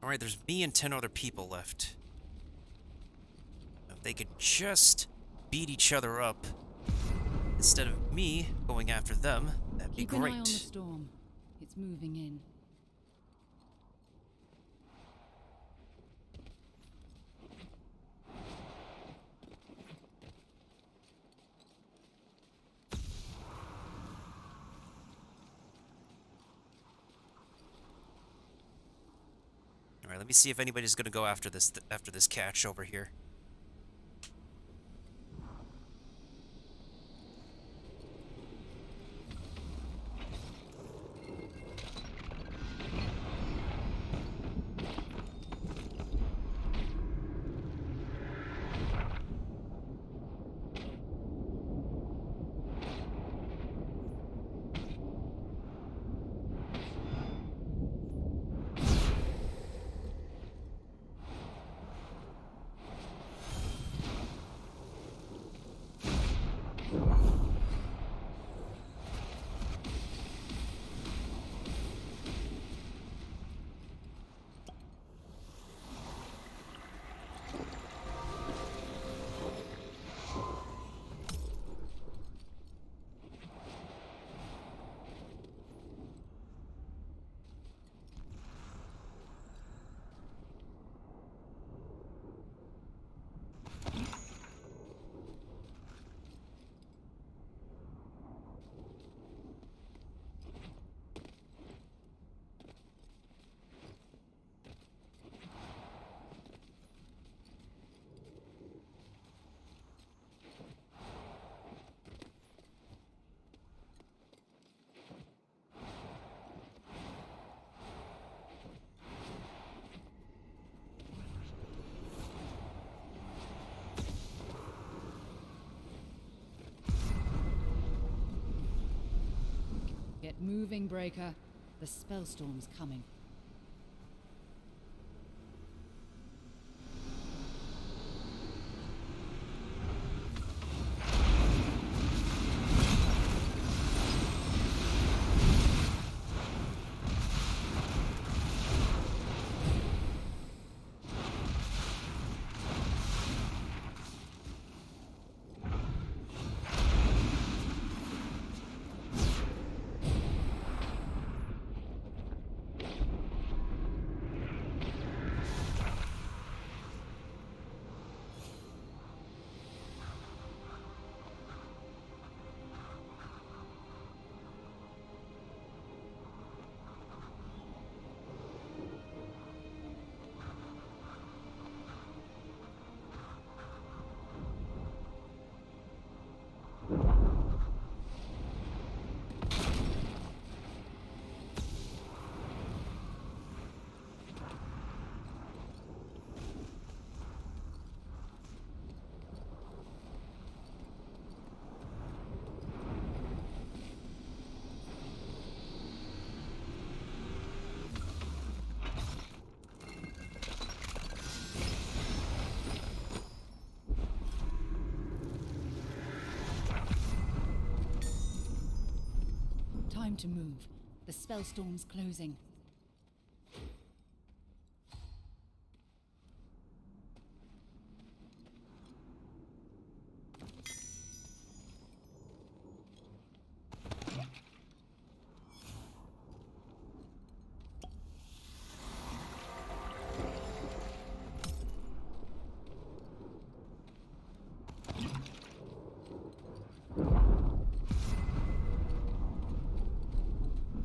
Alright, there's me and 10 other people left. If they could just beat each other up instead of me going after them, that'd be Keep an eye on the great. storm. It's moving in. Alright, let me see if anybody's gonna go after this catch over here. moving, Breaker. The spellstorm's coming. Time to move. The spellstorm's closing.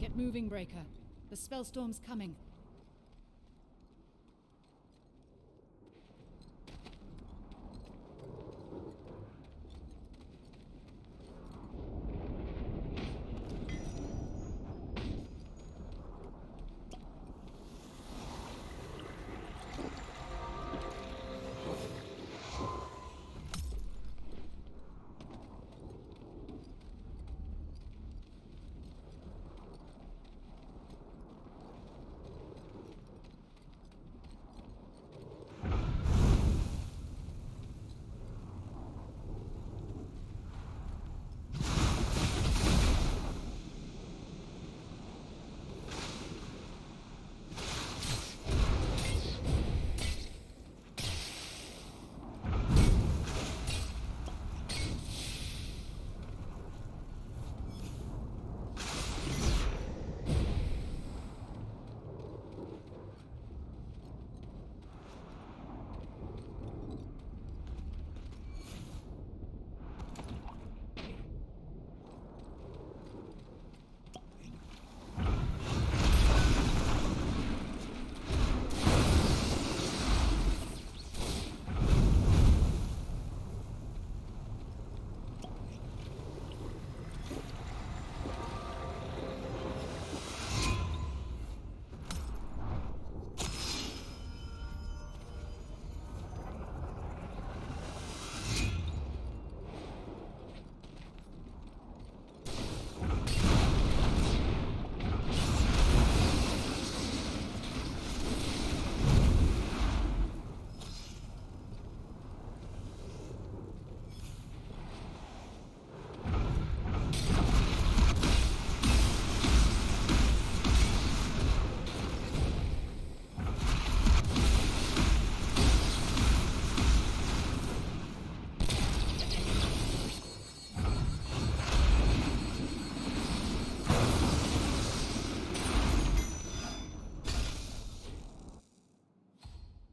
Get moving, Breaker. The spellstorm's coming.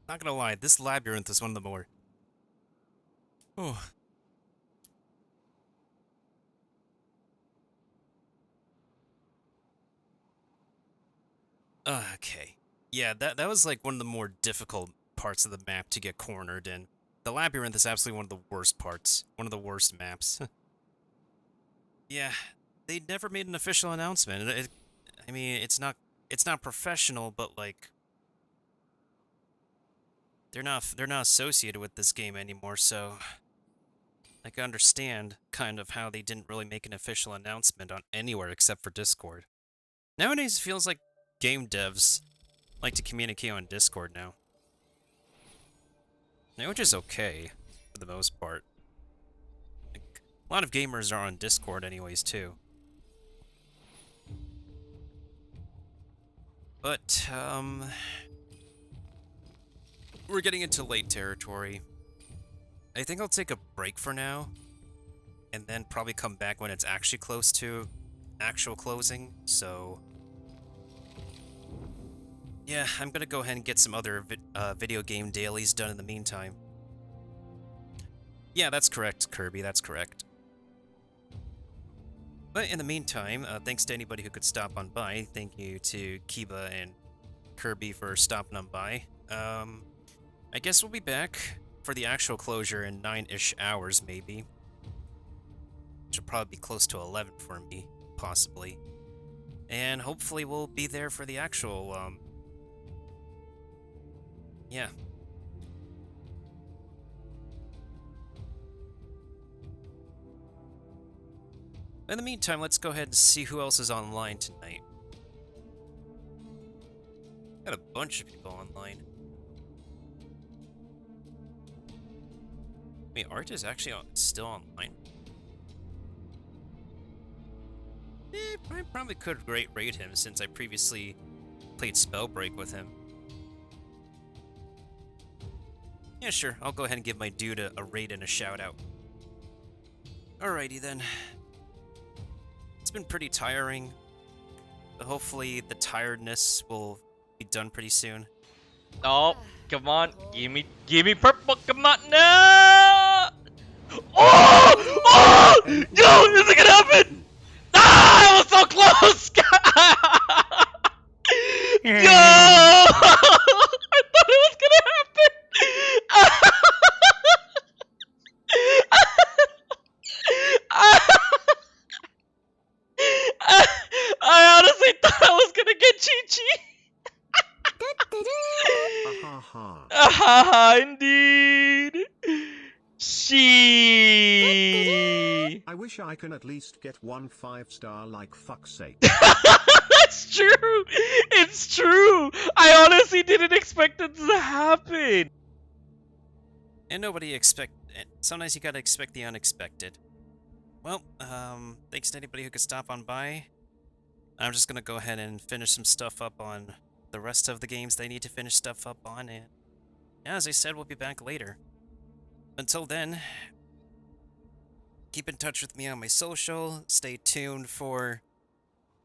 Not gonna lie, this labyrinth is one of the more... Oh. Okay. Yeah, that was like one of the more difficult parts of the map to get cornered in. The labyrinth is absolutely one of the worst parts. One of the worst maps. Yeah, they never made an official announcement. I mean, it's not professional, but like they're not associated with this game anymore, so I can understand kind of how they didn't really make an official announcement on anywhere except for Discord. Nowadays, it feels like game devs like to communicate on Discord now. Which is okay, for the most part. Like, a lot of gamers are on Discord anyways, too. But, we're getting into late territory. I think I'll take a break for now, and then probably come back when it's actually close to actual closing, so... Yeah, I'm gonna go ahead and get some other video game dailies done in the meantime. Yeah, that's correct, Kirby, that's correct. But in the meantime, thanks to anybody who could stop on by. Thank you to Kiba and Kirby for stopping on by. I guess we'll be back for the actual closure in 9-ish hours, maybe. Which will probably be close to 11 for me, possibly. And hopefully we'll be there for the actual, yeah. In the meantime, let's go ahead and see who else is online tonight. Got a bunch of people online. Wait, Art is actually still online? I probably could rate him since I previously played Spellbreak with him. Yeah, sure. I'll go ahead and give my dude a rate and a shout out. Alrighty then. It's been pretty tiring, but hopefully the tiredness will be done pretty soon. Oh, come on. Give me purple. Come on. No! Oh! Oh! Yo, is it gonna happen? Ah, I was so close! Yo! I thought it was gonna happen! I honestly thought I was gonna get Chi-Chi! Ahaha, indeed! She. I wish I can at least get 1 5-star like fuck's sake. It's true! It's true! I honestly didn't expect it to happen! And nobody sometimes you gotta expect the unexpected. Well, thanks to anybody who could stop on by. I'm just gonna go ahead and finish some stuff up on the rest of the games they need to finish stuff up on, and yeah, as I said, we'll be back later. Until then, keep in touch with me on my social, stay tuned for...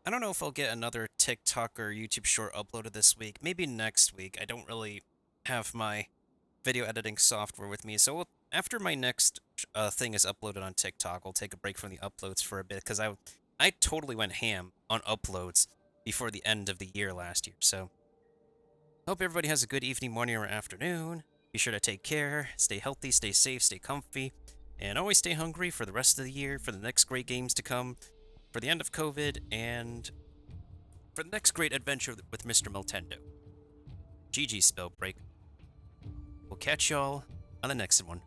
I don't know if I'll get another TikTok or YouTube short uploaded this week, maybe next week. I don't really have my video editing software with me, so after my next thing is uploaded on TikTok, I'll take a break from the uploads for a bit, because I totally went ham on uploads before the end of the year last year, so... Hope everybody has a good evening, morning, or afternoon. Be sure to take care, stay healthy, stay safe, stay comfy, and always stay hungry for the rest of the year, for the next great games to come, for the end of COVID, and for the next great adventure with Mr. Nintendo. GG Spellbreak. We'll catch y'all on the next one.